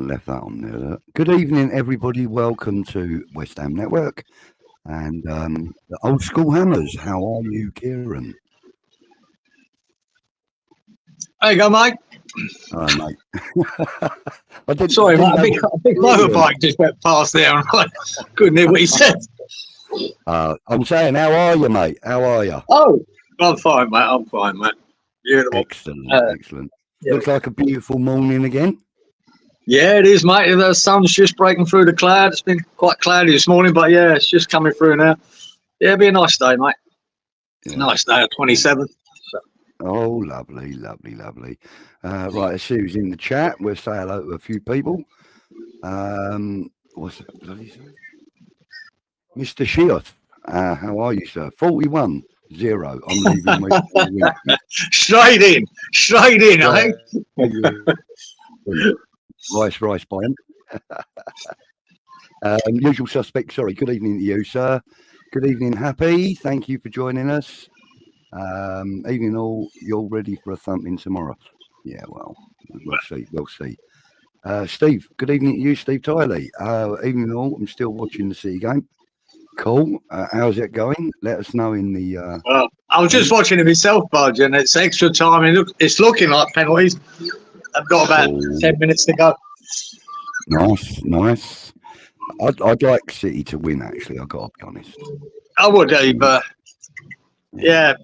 have left that on there. Good evening, everybody. Welcome to West Ham Network and the Old School Hammers. How are you, Kieran? There you go, mate. Hi, mate. Sorry, mate. A big motorbike just went past there, and I couldn't hear what he said. I'm saying, how are you, mate? How are you? Oh, I'm fine, mate. I'm fine, mate. Beautiful. Excellent, excellent. Yeah. Looks like a beautiful morning again. Yeah, it is, mate. The sun's just breaking through the cloud. It's been quite cloudy this morning, but yeah, it's just coming through now. Yeah, it'll be a nice day, mate. Yeah. Nice day, 27th. So. Oh, lovely, lovely, lovely. Right, let's see who's in the chat. We'll say hello to a few people. What's that bloody say? Mr. Sheoth, how are you, sir? 41-0. I'm leaving my Straight in, I think. Rice, Brian. Usual suspect, sorry. Good evening to you, sir. Good evening, Happy. Thank you for joining us. Evening all. You're ready for a thumping tomorrow? Yeah, well, we'll see. We'll see. Steve, good evening to you, Steve Tiley. Evening all. I'm still watching the City game. Cool. How's it going? Let us know in the. I was just watching it myself, Budge, and it's extra time. And it's looking like penalties. I've got about 10 minutes to go. Nice. I'd like City to win, actually. I've got to be honest. I would, but yeah,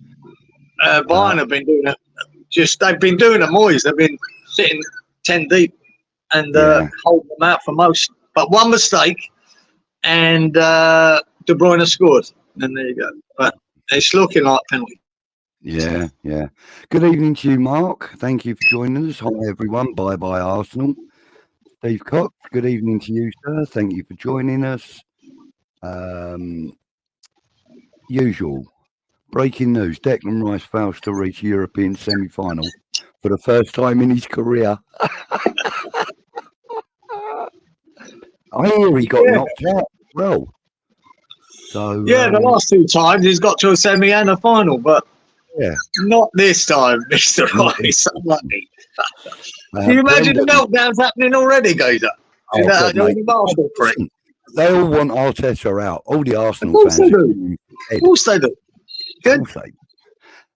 Bayern have been doing it. They've been doing it, Moyes. They've been sitting 10 deep and holding them out for most. But one mistake, and De Bruyne scored. And there you go. But it's looking like penalty. Yeah. Good evening to you, Mark. Thank you for joining us. Hi, everyone. Bye, Arsenal. Steve Cox, good evening to you, sir. Thank you for joining us. Usual. Breaking news. Declan Rice fails to reach European semi-final for the first time in his career. I hear he got knocked out as well. So the last two times he's got to a semi and a final, but not this time, Mr. Rice. Unlucky. Can you imagine the meltdowns happening already, Gazer? They all want Arteta out. All the Arsenal fans. Of course they do. Good.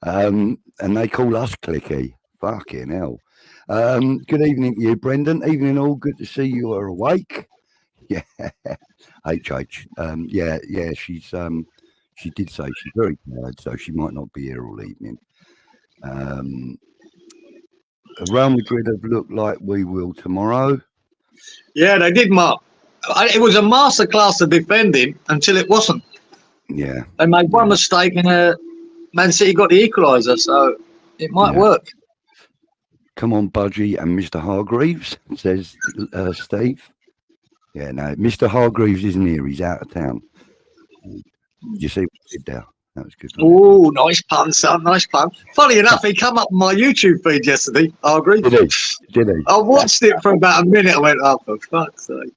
And they call us clicky. Fucking hell. Good evening to you, Brendan. Evening all. Good to see you are awake. Yeah. HH. She's she did say she's very tired, so she might not be here all evening. Real Madrid have looked like we will tomorrow. Yeah, they did, Mark. It was a masterclass of defending until it wasn't. Yeah. They made one mistake and Man City got the equaliser, so it might work. Come on, Budgie and Mr. Hargreaves, says Steve. Yeah, no, Mr. Hargreaves isn't here. He's out of town. You see what he did there? That was good. Oh, nice pun, son. Nice pun. Funny enough, he came up on my YouTube feed yesterday. I agree. Did he? I watched it for about a minute. I went, oh, for fuck's sake.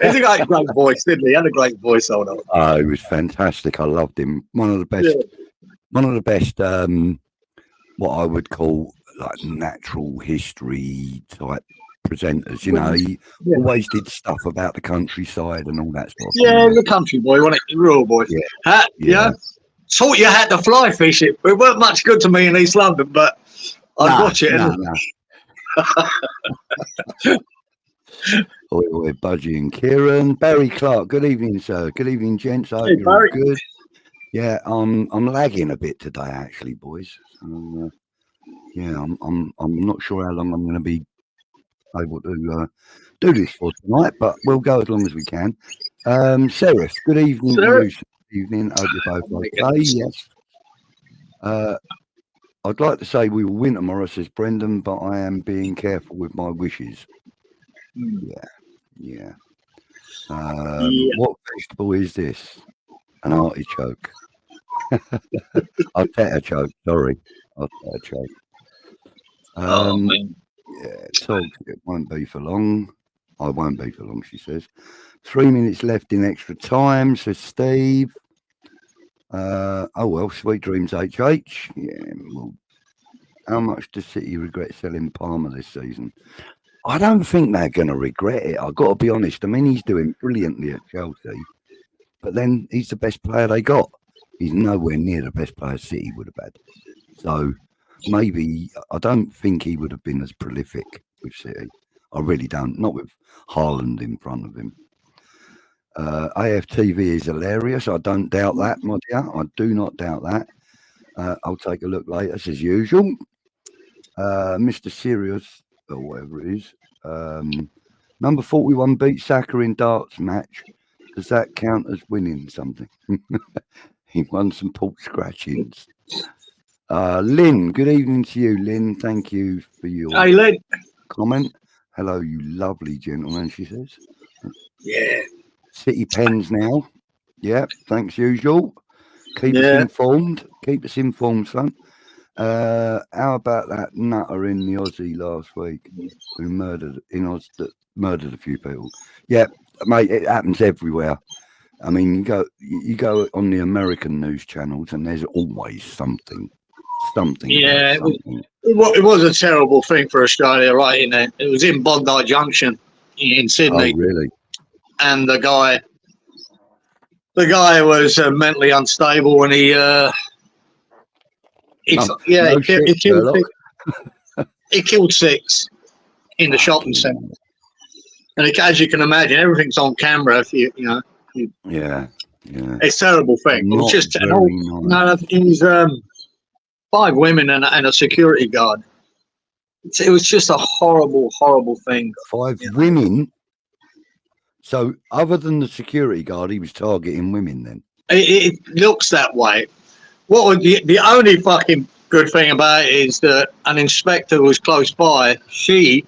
He's a great voice, didn't he? He had a great voice on it. Oh, he was fantastic. I loved him. One of the best. What I would call like natural history type presenters. You know, he always did stuff about the countryside and all that stuff. Yeah, the country boy, wasn't it? Rural boy. Yeah. Taught you how to fly fish it. It weren't much good to me in East London, but I'd watch it. We're Budgie and Kieran. Barry Clark, good evening, sir. Good evening, gents. I hope you're all good. Yeah, I'm lagging a bit today, actually, boys. So, I'm not sure how long I'm going to be able to do this for tonight, but we'll go as long as we can. Serif, good evening to you. Evening. Hope you're both okay. Yes. I'd like to say we will win tomorrow, says Brendan, but I am being careful with my wishes. Yeah. What vegetable is this? An artichoke. Artichoke. Sorry, artichoke. Talk. It won't be for long. I won't be for long, she says. 3 minutes left in extra time, says Steve. Sweet dreams, HH. Yeah. Well, how much does City regret selling Palmer this season? I don't think they're going to regret it. I've got to be honest. I mean, he's doing brilliantly at Chelsea, but then he's the best player they got. He's nowhere near the best player City would have had. So maybe I don't think he would have been as prolific with City. I really don't. Not with Haaland in front of him. AFTV is hilarious. I don't doubt that, my dear. I do not doubt that. I'll take a look later, as usual. Mr. Sirius, or whatever it is. Number 41 beat Saka in darts match. Does that count as winning something? He won some pork scratchings. Lynn, good evening to you, Lynn. Thank you for your comment. Hello, you lovely gentleman, she says. Yeah. City pens now. Yeah, thanks, usual. Keep us informed. Keep us informed, son. How about that nutter in the Aussie last week who murdered a few people? Yeah, mate, it happens everywhere. I mean, you go on the American news channels, and there's always something. Yeah, it was a terrible thing for Australia, right? It was in Bondi Junction in Sydney. Oh, really? And the guy was mentally unstable, and he killed 6 in the shopping centre. And as you can imagine, everything's on camera. If you know. Yeah. It's a terrible thing. It was just it was 5 women and a security guard. It was just a horrible thing. 5 women. So, other than the security guard, he was targeting women then? It looks that way. What was the only fucking good thing about it is that an inspector was close by. She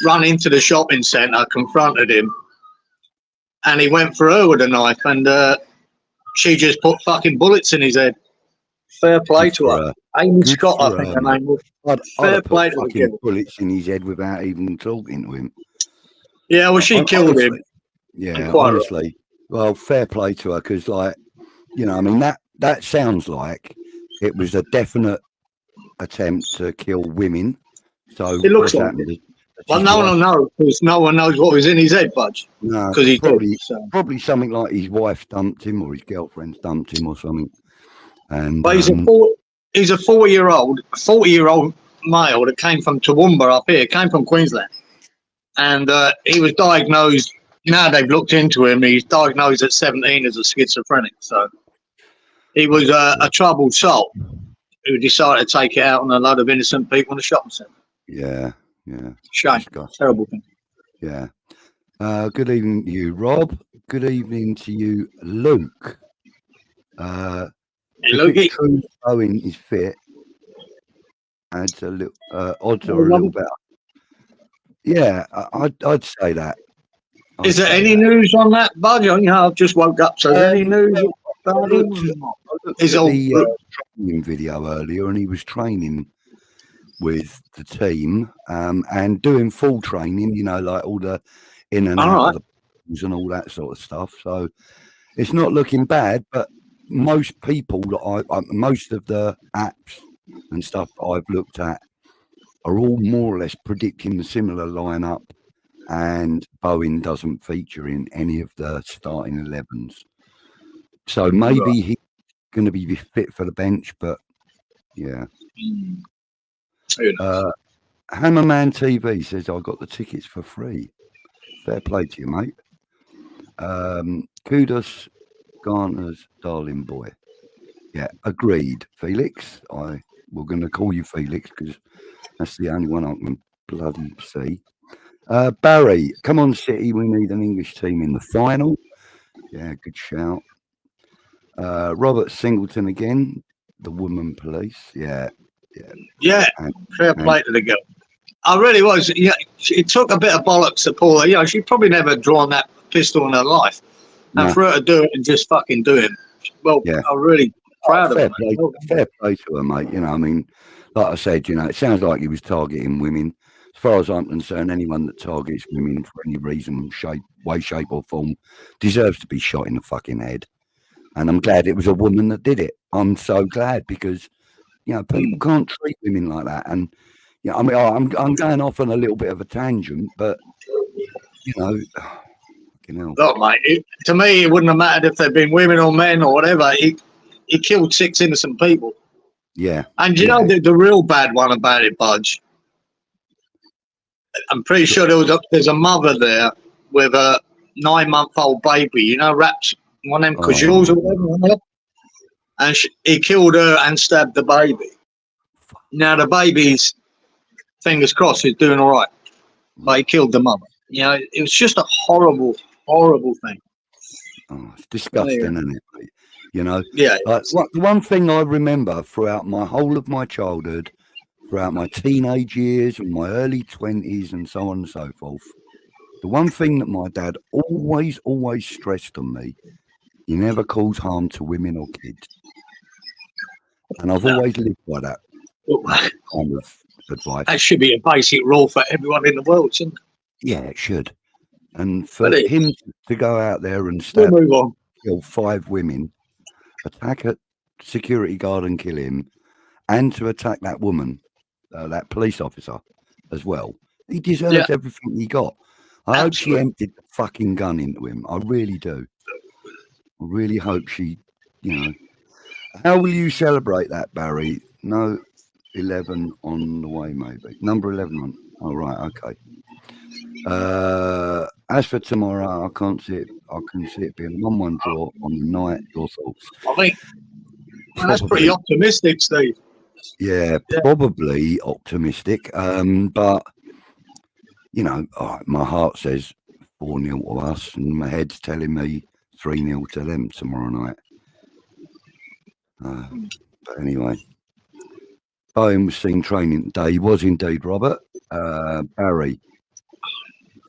ran into the shopping centre, confronted him, and he went for her with a knife, and she just put fucking bullets in his head. Fair play to her. Amy Scott, I think her name was. Fair play to her. Bullets in his head without even talking to him. Yeah, well, she killed him. Yeah, honestly. Well, fair play to her, because, like, you know, I mean, that sounds like it was a definite attempt to kill women. So it looks like it. Well, no one will know, because no one knows what was in his head, Budge. No, because he's probably something like his wife dumped him, or his girlfriend dumped him, or something. And but he's a 40-year-old male that came from Toowoomba up here, came from Queensland, and he was diagnosed. Now they've looked into him. He's diagnosed at 17 as a schizophrenic. So he was a troubled soul who decided to take it out on a load of innocent people in the shopping centre. Yeah. Shame. Terrible thing. Yeah. Good evening to you, Rob. Good evening to you, Luke. Hey, Luke. Owen is fit. Adds a little, odds are a little better. Yeah, I'd say that. Is there any news on that, Budge? You know, I've just woke up. So, is there any news about him? He's on the training video earlier, and he was training with the team and doing full training. You know, like all the in and out of the balls and all that sort of stuff. So it's not looking bad. But most people that most of the apps and stuff I've looked at are all more or less predicting the similar lineup. And Bowen doesn't feature in any of the starting 11s. So maybe he's going to be fit for the bench, but yeah. Hammerman TV says, I got the tickets for free. Fair play to you, mate. Kudos, Garner's darling boy. Yeah, agreed, Felix. We're going to call you Felix because that's the only one I can bloody see. Barry, come on, City. We need an English team in the final. Yeah, good shout. Robert Singleton again, the woman police. Yeah. Fair play to the girl. I really was. Yeah, it took a bit of bollocks to pull her. You know, she probably never drawn that pistol in her life, and for her to do it and just fucking do it. Well, yeah. I'm really proud of her. Fair play to her, mate. You know, I mean, like I said, you know, it sounds like he was targeting women. As far as I'm concerned, anyone that targets women for any reason, way, shape, or form deserves to be shot in the fucking head. And I'm glad it was a woman that did it. I'm so glad because, you know, people can't treat women like that. And, Yeah, I mean, I'm going off on a little bit of a tangent, but you know, look, mate. To me, it wouldn't have mattered if they'd been women or men or whatever. He killed 6 innocent people. Yeah. And you know the real bad one about it, Budge? I'm pretty sure there's a mother there with a 9-month-old baby. You know, wrapped one of them cajoles or whatever. And he killed her and stabbed the baby. Now the baby's, fingers crossed, is doing all right. But he killed the mother. You know, it was just a horrible, horrible thing. Oh, it's disgusting, isn't it, mate? You know? Yeah. The one thing I remember throughout my whole of my childhood, throughout my teenage years and my early 20s and so on and so forth, the one thing that my dad always stressed on me, he never cause harm to women or kids. And I've always lived by that kind of advice. That should be a basic rule for everyone in the world, shouldn't it? Yeah, it should. And for him to go out there and stab, kill 5 women, attack a security guard and kill him, and to attack that woman, that police officer as well, he deserves everything he got. I hope she emptied the fucking gun into him. I really do. I really hope she, you know. How will you celebrate that, Barry? No 11 on the way, maybe. Number 11 on. Oh, right, okay. As for tomorrow, I can't see it. I can see it being a 1-1 draw on the night. Your thoughts? I think that's pretty optimistic, Steve. Yeah, probably optimistic. But you know, my heart says 4-0 to us, and my head's telling me 3-0 to them tomorrow night. But anyway, Bowen was seen training today. He was indeed, Robert. Barry.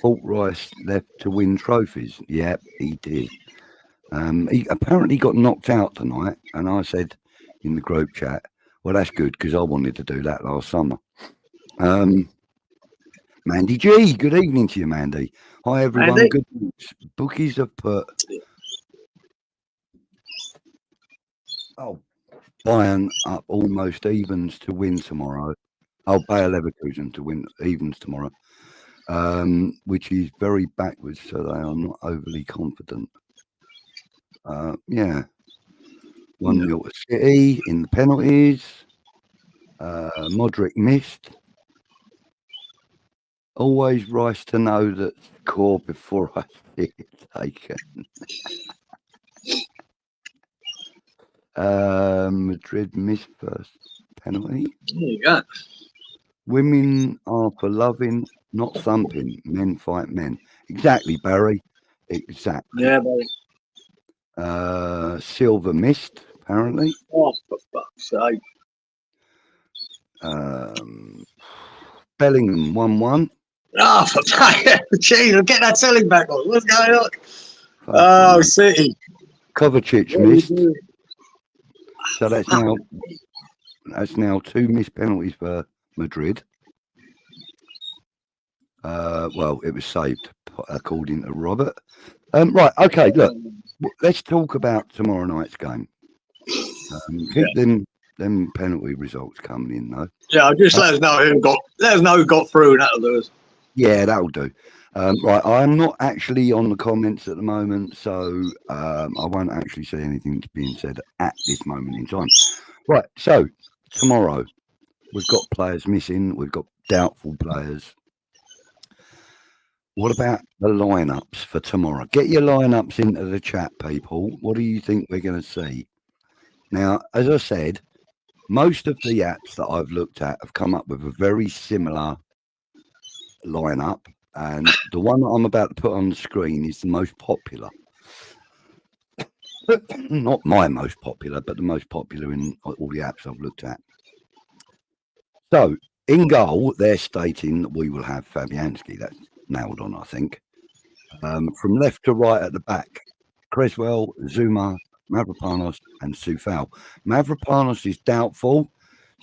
Thought Rice left to win trophies. Yep, he did. He apparently got knocked out tonight, and I said in the group chat, well, that's good because I wanted to do that last summer. Mandy G, good evening to you, Mandy. Hi, everyone. Mandy. Good news. Bookies have put Bayern up almost evens to win tomorrow. Bayer Leverkusen to win evens tomorrow. Which is very backwards, so they are not overly confident. 1-0 to City in the penalties. Modric missed. Always Rice to know that score before I see it taken. Madrid missed first penalty. There you go. Women are for loving, not thumping. Men fight men. Exactly, Barry. Exactly. Yeah, Barry. Silva missed, apparently. Oh, for fuck's sake. Bellingham 1-1. Oh, for jeez, get that selling back on. What's going on? Oh, City. Kovacic missed. So that's now 2 missed penalties for Madrid. Well, it was saved according to Robert. Right, okay, look, let's talk about tomorrow night's game. Keep them penalty results coming in, though. Yeah, just let us know who got through, and that'll do us. Yeah, that'll do. Right, I'm not actually on the comments at the moment, so I won't actually see anything being said at this moment in time. Right, so tomorrow we've got players missing, we've got doubtful players. What about the lineups for tomorrow? Get your lineups into the chat, people. What do you think we're going to see? Now, as I said, most of the apps that I've looked at have come up with a very similar lineup, and the one that I'm about to put on the screen is the most popular. Not my most popular, but the most popular in all the apps I've looked at. So, in goal, they're stating that we will have Fabianski. That's nailed on, I think. From left to right at the back, Creswell, Zuma, Mavropanos and Soufal. Mavropanos is doubtful,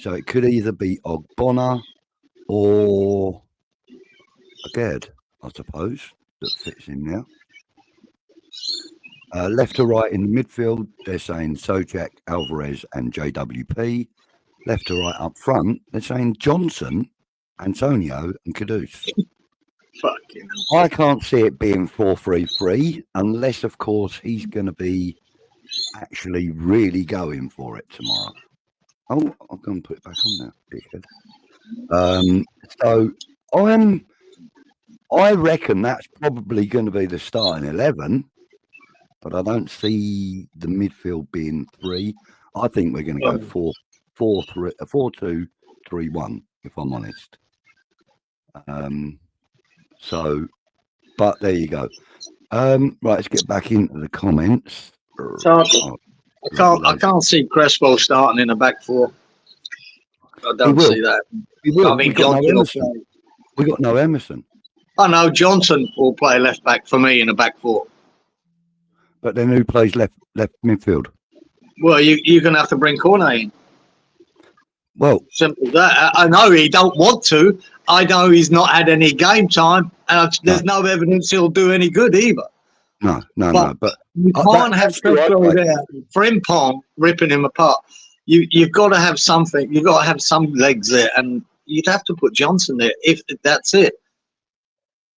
so it could either be Ogbonna or Aged, I suppose, that fits in now. Left to right in the midfield, they're saying Sojak, Alvarez and JWP. Left to right up front, they're saying Johnson Antonio and Caduce. Fucking I can't see it being 4-3-3 unless, of course, he's going to be actually really going for it tomorrow. Oh, I'm going to put it back on now, dickhead. So I reckon that's probably going to be the starting 11, but I don't see the midfield being 3. I think we're going to go 4-2-3-1, if I'm honest. So, but there you go. Right, let's get back into the comments. So I can't see Crespo starting in the back 4. I don't see that. He will. I think Johnson will play. We got no Emerson. I know Johnson will play left back for me in the back 4. But then who plays left midfield? Well, you're going to have to bring Cornet in. Well, simple as that. I know he don't want to. I know he's not had any game time, and there's no evidence he'll do any good either. No. But you can't have Crespo there, Frimpong ripping him apart. You've got to have something. You've got to have some legs there, and you'd have to put Johnson there if that's it.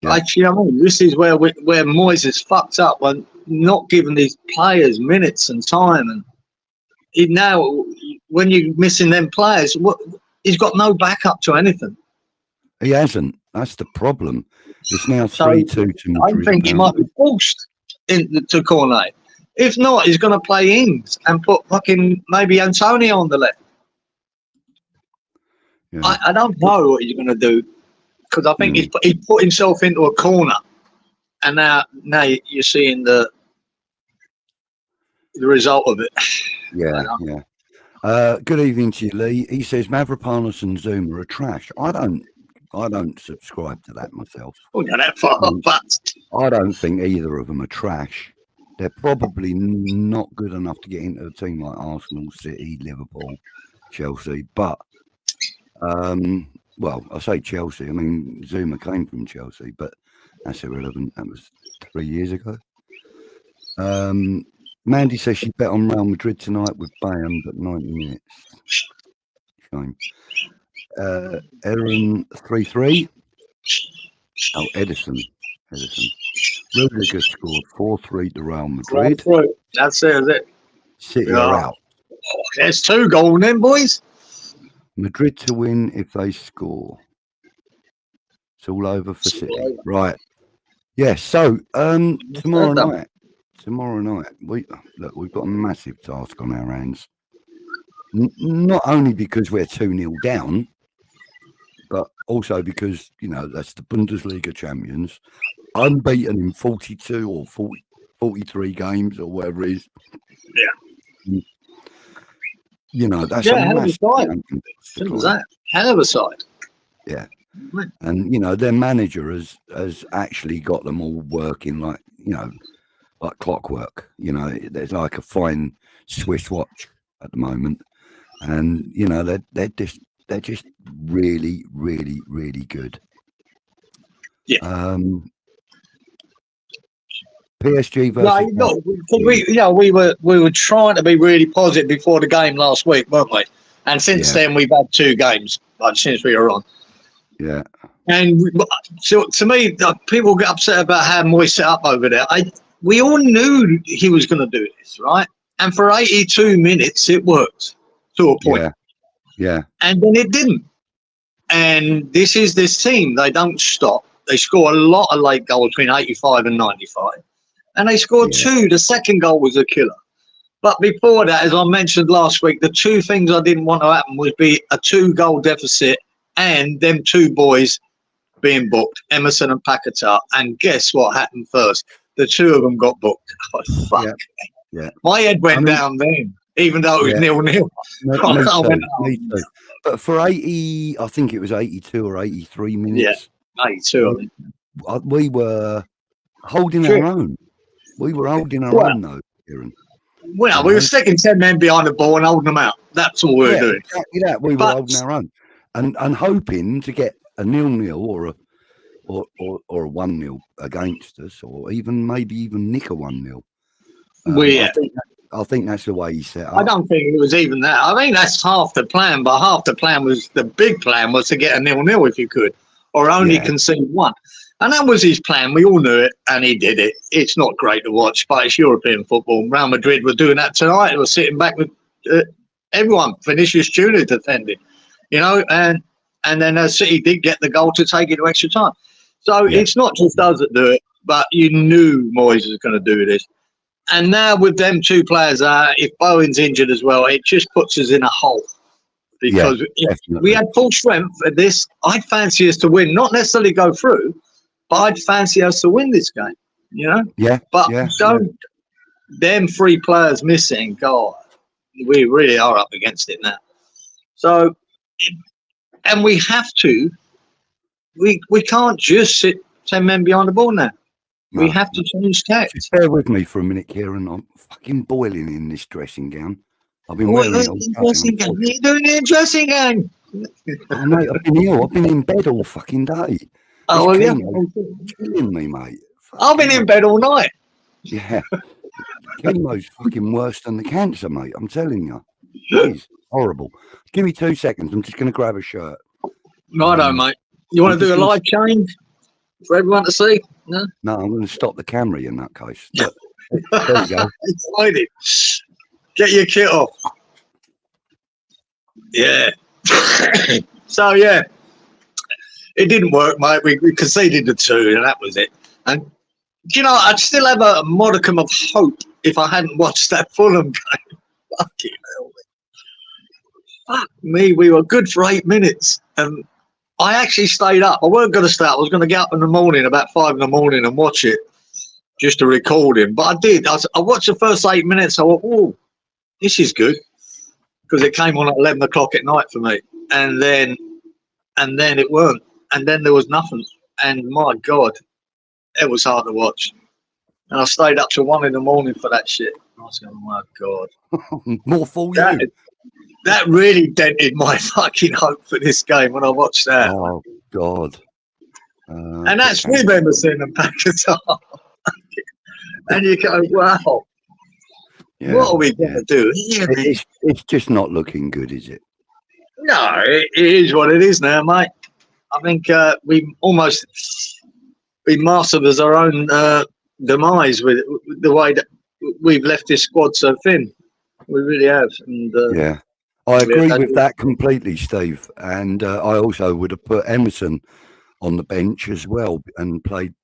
Yeah. Actually, I mean, this is where Moyes is fucked up when not giving these players minutes and time. And now, when you're missing them players, he's got no backup to anything. He hasn't. That's the problem. It's now 3-2 to Madrid. I think he might be forced into Cornet. If not, he's going to play Ings and put fucking maybe Antonio on the left. Yeah. I don't know what he's going to do because I think he put himself into a corner, and now you're seeing the result of it. Yeah. Good evening to you, Lee. He says Mavropanos and Zuma are trash. I don't subscribe to that myself. Oh, yeah, that far, but I don't think either of them are trash. They're probably not good enough to get into a team like Arsenal, City, Liverpool, Chelsea. But, well, I say Chelsea. I mean, Zuma came from Chelsea, but that's irrelevant. That was 3 years ago. Mandy says she bet on Real Madrid tonight with Bayern, but 90 minutes. Shame. Aaron 3-3. Oh, Edison. Rudiger scored 4-3 to Real Madrid. That's it, is it? City are out. Oh, there's 2 goals then, boys. Madrid to win if they score. It's all over for City. Right. Yeah, so tomorrow night, we've got a massive task on our hands. Not only because we're 2-0 down, but also because, that's the Bundesliga champions, unbeaten in 42 or 43 games or whatever it is. Yeah. That's a massive side. Simple as that. Hell of a side. Yeah. And, their manager has actually got them all working like clockwork. There's like a fine Swiss watch at the moment. And, they're just really, really, really good. Yeah. PSG versus... we were trying to be really positive before the game last week, weren't we? And since then, we've had 2 games, since we were on. Yeah. And so to me, people get upset about how Moyes set up over there. We all knew he was going to do this, right? And for 82 minutes, it worked to a point. Yeah. And then it didn't. And this is this team. They don't stop. They score a lot of late goals between 85 and 95. And they scored 2. The second goal was a killer. But before that, as I mentioned last week, the 2 things I didn't want to happen was be a 2-goal deficit and them 2 boys being booked, Emerson and Paquetá. And guess what happened first? The 2 of them got booked. Oh, fuck. Yeah. My head went down then, even though it was 0-0. Me too. But for 80, I think it was 82 or 83 minutes. Yeah, 82. We were holding our own. We were holding our own, though, Kieran. Well, we were sticking 10 men behind the ball and holding them out. That's all we were doing. Exactly that. We were holding our own and hoping to get a 0-0 or a 1-0 against us, or maybe even nick a 1-0. I think that's the way he set up. I don't think it was even that. I think that's half the plan, but half the plan was the big plan was to get a 0-0 if you could, or only concede one. And that was his plan. We all knew it, and he did it. It's not great to watch, but it's European football. Real Madrid were doing that tonight. They were sitting back with everyone. Vinicius Junior defending, and then City did get the goal to take it to extra time. So it's not just us that do it, but you knew Moyes was going to do this. And now with them two players, if Bowen's injured as well, it just puts us in a hole. Because if we had full strength at this, I'd fancy us to win, not necessarily go through, but I'd fancy us to win this game, But them three players missing, God, we really are up against it now. So, and we have to, we can't just sit 10 men behind the ball now. No. We have to change tact. Just bear with me for a minute, Kieran. I'm fucking boiling in this dressing gown. I've been wearing it all dressing gown. What are you doing in a dressing gown? Oh, mate, I've been ill. I've been in bed all fucking day. Oh, yeah. Killing me, mate. I've been in bed all night. Yeah. Chemo's fucking worse than the cancer, mate. I'm telling you. It's horrible. Give me 2 seconds. I'm just going to grab a shirt. Righto, mate. You want to do a live change for everyone to see? No? No, I'm going to stop the camera in that case. Look, there you go. Excited. Get your kit off. Yeah. So, yeah. It didn't work, mate. We conceded the 2, and that was it. And, I'd still have a modicum of hope if I hadn't watched that Fulham game. Fucking hell. Fuck me. We were good for 8 minutes. And I actually stayed up. I weren't going to start. I was going to get up in the morning, about 5 in the morning, and watch it, just to record him. But I did. I watched the first 8 minutes. I went, oh, this is good. Because it came on at 11 o'clock at night for me. And then it weren't. And then there was nothing. And my God, it was hard to watch. And I stayed up till 1 in the morning for that shit. I was going, my God. More for you. That really dented my fucking hope for this game when I watched that. Oh, God. And that's with Emerson and Paquetá. And you go, wow. Yeah, what are we going to do? It's just not looking good, is it? No, it is what it is now, mate. I think we mastered as our own demise with the way that we've left this squad so thin. We really have. And, I agree with that completely, Steve. And I also would have put Emerson on the bench as well and played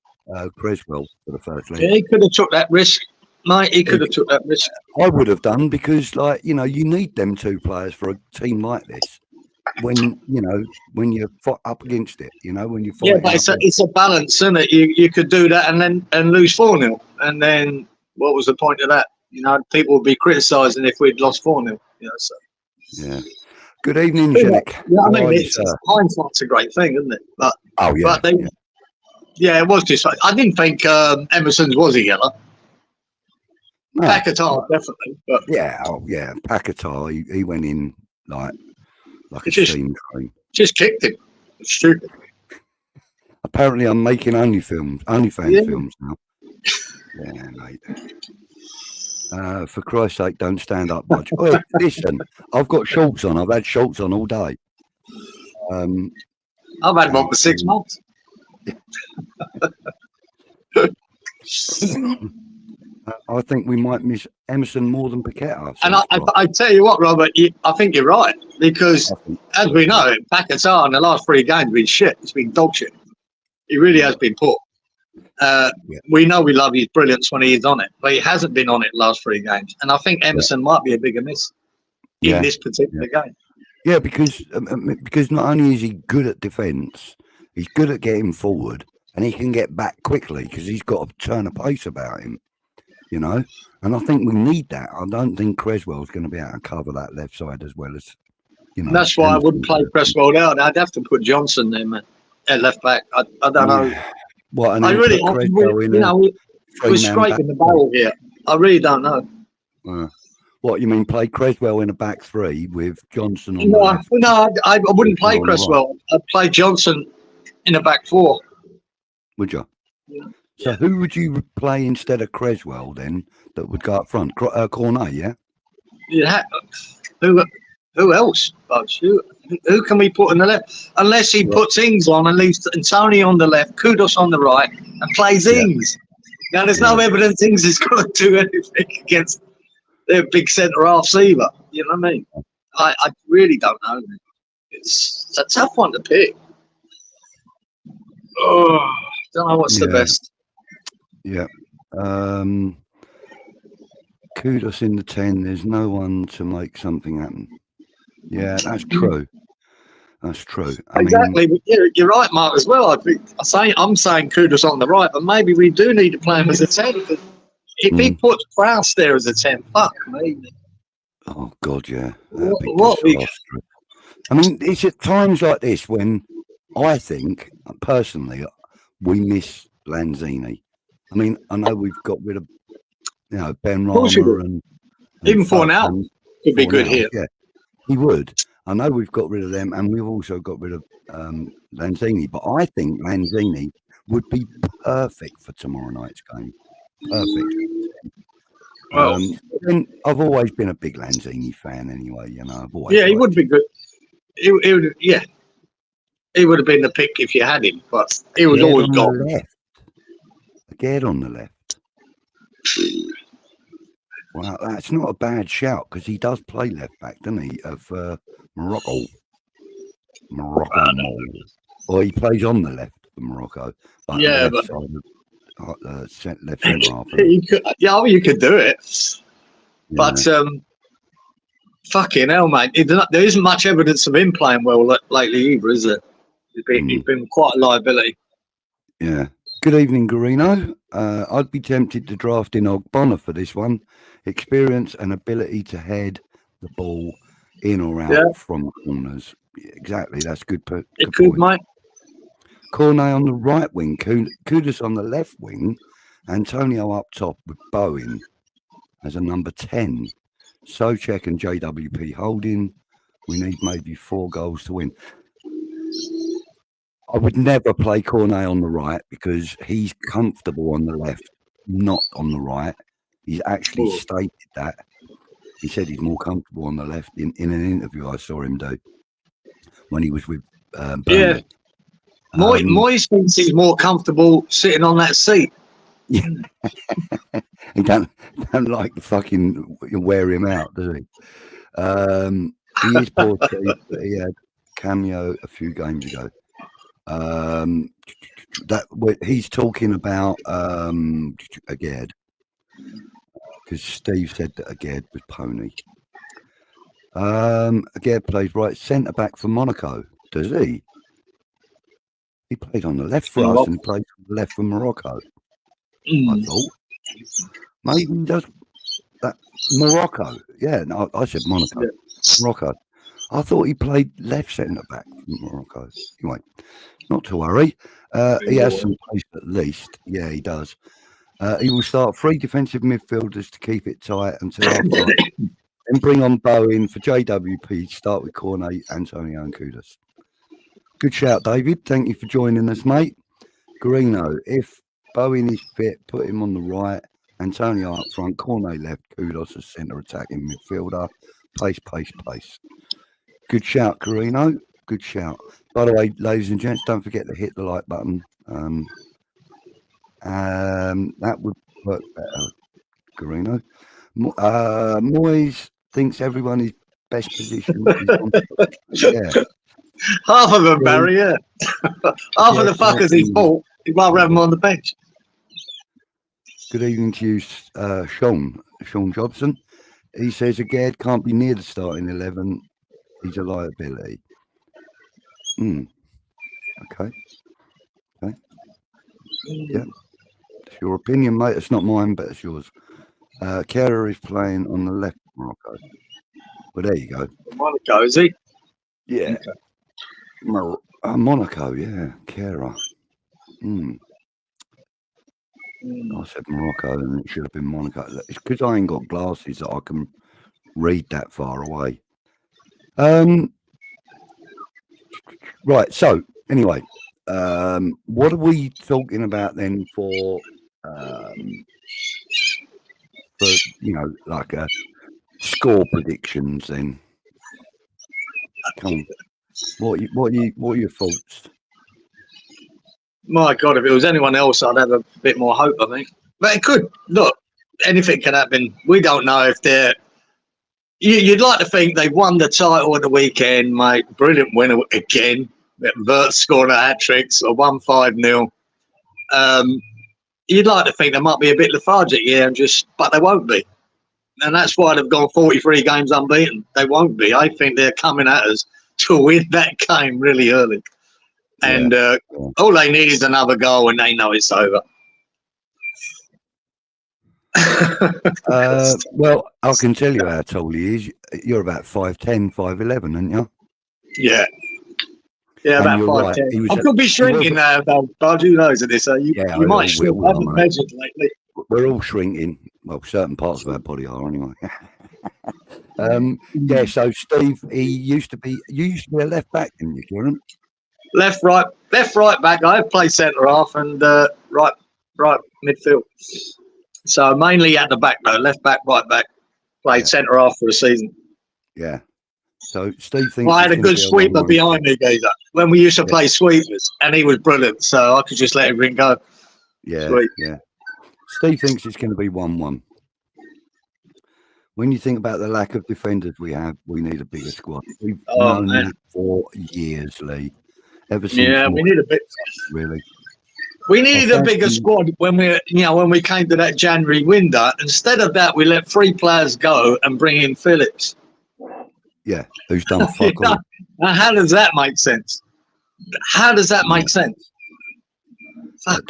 Creswell for the first leg. Yeah, he could have took that risk, mate. He could have took that risk. I would have done because, you need them two players for a team like this. When you're up against it, when you fight. Yeah, but it's a balance, isn't it? You could do that and lose 4-0, and then what was the point of that? People would be criticising if we'd lost 4-0. So. Yeah. Good evening, Jack. Yeah, hindsight's a great thing, isn't it? But it was just. I didn't think Emerson's was a yellow. No. Paquetá definitely, but Paquetá. He went in like a steam train. Just kicked him. It's stupid. Apparently, I'm making OnlyFans films now. Yeah, mate. For Christ's sake, don't stand up much. Oh, listen, I've got shorts on. I've had shorts on all day. I've had one for 6 months. I think we might miss Emerson more than Paquetá. And I tell you what, Robert, I think you're right. Because, as we know, Paquetá in the last 3 games has been shit. It's been dog shit. He really has been poor. We know we love his brilliance when he is on it, but he hasn't been on it the last 3 games. And I think Emerson might be a bigger miss in this particular game. Yeah, because not only is he good at defence, he's good at getting forward, and he can get back quickly because he's got a turn of pace about him, And I think we need that. I don't think Creswell's going to be able to cover that left side as well as, That's why I wouldn't play Creswell down. I'd have to put Johnson there, man, at left back. I don't know. What? I really, we're scraping the barrel here. I really don't know. What you mean? Play Creswell in a back 3 with Johnson on the left? No, I wouldn't play Creswell. I'd play Johnson in a back 4. Would you? Yeah. So who would you play instead of Creswell then? That would go up front. Cornet, yeah. Yeah. Who else? Who can we put on the left? Unless he puts Ings on and leaves Antonio on the left, Kudos on the right, and plays Ings. Now, there's no evidence Ings is going to do anything against their big centre halves either. You know what I mean? I really don't know. It's a tough one to pick. Oh, don't know what's the best. Yeah. Kudos in the 10. There's no one to make something happen. Yeah, that's true. That's true. I exactly. Mean, you're right, Mark, as well. I'm saying Kudos on the right, but maybe we do need to play him as a 10. If he puts Kraus there as a 10, fuck me. Oh, God, yeah. I mean, it's at times like this when I think, personally, we miss Lanzini. I mean, I know we've got rid of, Ben Rama and even for now, could be good here. Yeah, he would. I know we've got rid of them, and we've also got rid of Lanzini. But I think Lanzini would be perfect for tomorrow night's game. Perfect. I've always been a big Lanzini fan, anyway. He would be good. He would have been the pick if you had him, but he was always gone. Again on the left. Well, that's not a bad shout because he does play left back, doesn't he? Of Morocco. Or he plays on the left for Morocco. But left centre half. You could do it. But fucking hell, mate. There isn't much evidence of him playing well lately either, is there? He's been quite a liability. Yeah. Good evening, Garino. I'd be tempted to draft in Ogbonna for this one. Experience and ability to head the ball in or out from corners. Yeah, exactly. That's good. Good point. Mate. Cornet on the right wing, Kudos on the left wing, Antonio up top with Bowen as a number 10. Socek and JWP holding. We need maybe 4 goals to win. I would never play Cornet on the right because he's comfortable on the left, not on the right. He's actually stated that. He said he's more comfortable on the left in an interview I saw him do when he was with Burnley. Moyes thinks he's more comfortable sitting on that seat. Yeah. He don't like the fucking wear him out, does he? He is poor, but he had cameo a few games ago. That he's talking about Aged, because Steve said that Aged was pony. Aged plays right centre back for Monaco, does he? He played on the left for us and he played on the left for Morocco. I thought maybe he does that. Morocco, no, I said Monaco. Morocco. I thought he played left centre back for Morocco. Anyway, not to worry. He has some pace at least. Yeah, he does. He will start 3 defensive midfielders to keep it tight until after. Then bring on Bowen for JWP. Start with Cornet, Antonio and Kudos. Good shout, David. Thank you for joining us, mate. Garino, if Bowen is fit, put him on the right. Antonio up front, Cornet left, Kudos as centre attacking midfielder. Pace. Good shout, Garino. Good shout. By the way, ladies and gents, don't forget to hit the like button. That would work better, Garino. Moyes thinks everyone is best positioned. Half of them, Barry, Half of the fuckers he bought, he'd rather have them on the bench. Good evening to you, Sean Jobson. He says Aged can't be near the starting 11. He's a liability. Okay. Yeah. It's your opinion, mate. It's not mine, but it's yours. Kera is playing on the left, Morocco. Well, there you go. Monaco, is he? Yeah. Okay. Monaco, yeah. Kera. I said Morocco and it should have been Monaco. It's because I ain't got glasses that I can read that far away. Right, so anyway, What are we talking about then for like score predictions then? Come on. What are your thoughts? My God, if it was anyone else, I'd have a bit more hope, I think. But it could. Look, anything can happen. We don't know if they're... You'd like to think they've won the title at the weekend, mate. Brilliant winner again. Vert scoring a hat-trick, or 1-5-0. You'd like to think they might be a bit lethargic, but they won't be. And that's why they've gone 43 games unbeaten. They won't be. I think they're coming at us to win that game really early. And all they need is another goal, and they know it's over. Well, I can tell you how tall he is. You're about 5'10", 5'11", aren't you? Yeah. Yeah, about 5'10". I could be shrinking now, though, Bud. Who knows at this? You might shrink. I haven't measured lately. We're all shrinking. Well, certain parts of our body are anyway. So Steve, you used to be a left back, didn't you, Kieran? Left, right back. I have played centre half and right midfield. So mainly at the back though, left back, right back. Played centre half for a season. Yeah. So Steve thinks I had a good sweeper behind me, Gazer, when we used to play sweepers, and he was brilliant. So I could just let everything go. Yeah. Sweet. Yeah. Steve thinks it's going to be 1-1. When you think about the lack of defenders we have, we need a bigger squad. We've known that for years, Lee. Ever since we need a bit. Really. We needed a bigger squad when we came to that January window. Instead of that, we let 3 players go and bring in Phillips. Yeah, who's done fuck all. Now, how does that make sense? How does that make sense? It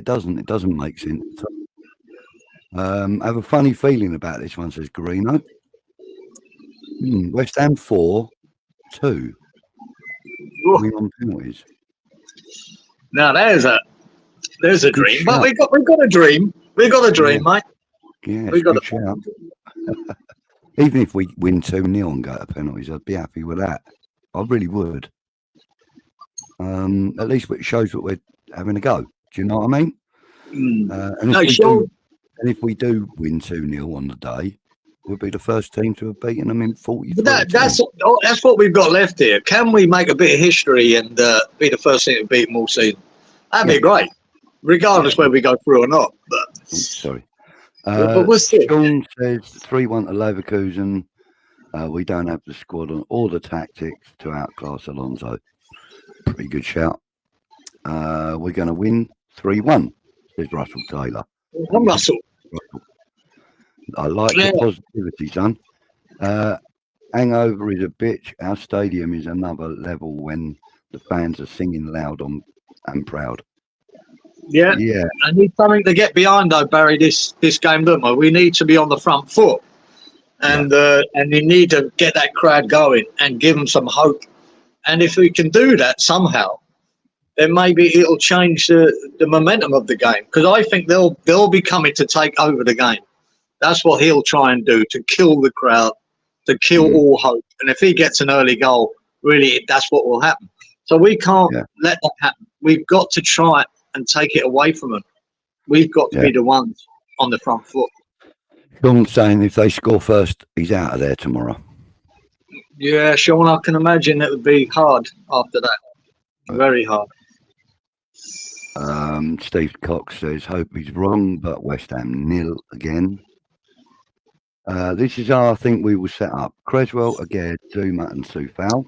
doesn't make sense. I have a funny feeling about this one, says Garino. West Ham 4-2. Winning on penalties. Now there's a dream, but we got a dream. We got a dream, mate. Yeah, we got a shout. Even if we win 2-0 and go to penalties, I'd be happy with that. I really would. At least it shows that we're having a go. Do you know what I mean? And if we do win 2-0 on the day, we'll be the first team to have beaten them in 43. But that's what we've got left here. Can we make a bit of history and be the first team to beat them all season? That'd be great, regardless whether we go through or not. But sorry. But we'll see. Sean says 3-1 to Leverkusen. We don't have the squad or the tactics to outclass Alonso. Pretty good shout. We're going to win 3-1, says Russell Taylor. Russell. I like the positivity, son. Hangover is a bitch. Our stadium is another level when the fans are singing loud and proud. Yeah. I need something to get behind, though, Barry, this game, don't we? We need to be on the front foot. And you need to get that crowd going and give them some hope. And if we can do that somehow, then maybe it'll change the momentum of the game. Because I think they'll be coming to take over the game. That's what he'll try and do, to kill the crowd, to kill all hope. And if he gets an early goal, really, that's what will happen. So we can't let that happen. We've got to try and take it away from them. We've got to be the ones on the front foot. Sean's saying if they score first, he's out of there tomorrow. Yeah, Sean, I can imagine it would be hard after that. Very hard. Steve Cox says, hope he's wrong, but West Ham 0 again. This is how I think we will set up. Creswell, Aguerd, Zuma and Soufal.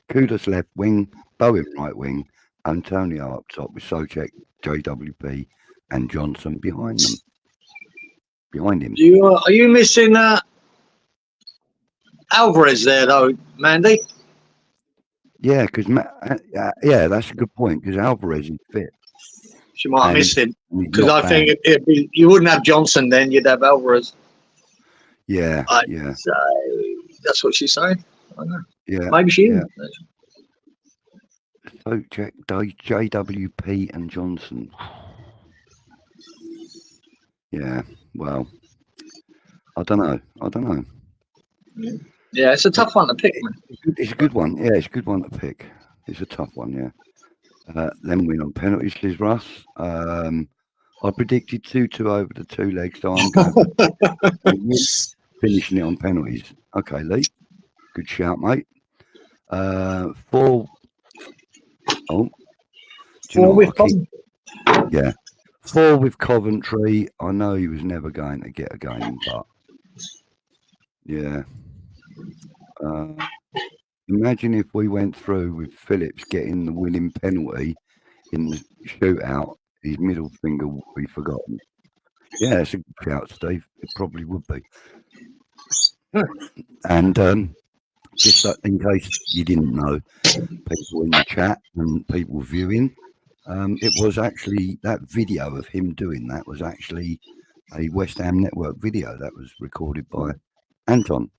Kudus left wing, Bowen right wing, Antonio up top with Soucek, JWP and Johnson behind them. Behind him. Are you missing Alvarez there, though, Mandy? Yeah, because that's a good point, because Alvarez is fit. She might have missed him, because I think you wouldn't have Johnson then, you'd have Alvarez. Yeah, that's what she's saying. I don't know. Yeah, maybe she is. So JWP and Johnson. Yeah, well, I don't know. Yeah, it's a tough one to pick, man. It's a good one. Yeah, it's a good one to pick. It's a tough one, yeah. Then win on penalties, says Russ. I predicted 2-2 over the 2 legs, so I'm going finishing it on penalties. Okay, Lee. Good shout, mate. 4. Oh. Do you know what? 4 with Coventry. I know he was never going to get a game, but yeah. Imagine if we went through with Phillips getting the winning penalty in the shootout, his middle finger would be forgotten. Yeah, it's a good shout, Steve. It probably would be. And just in case you didn't know, people in the chat and people viewing, it was actually that video of him doing that was actually a West Ham Network video that was recorded by Anton.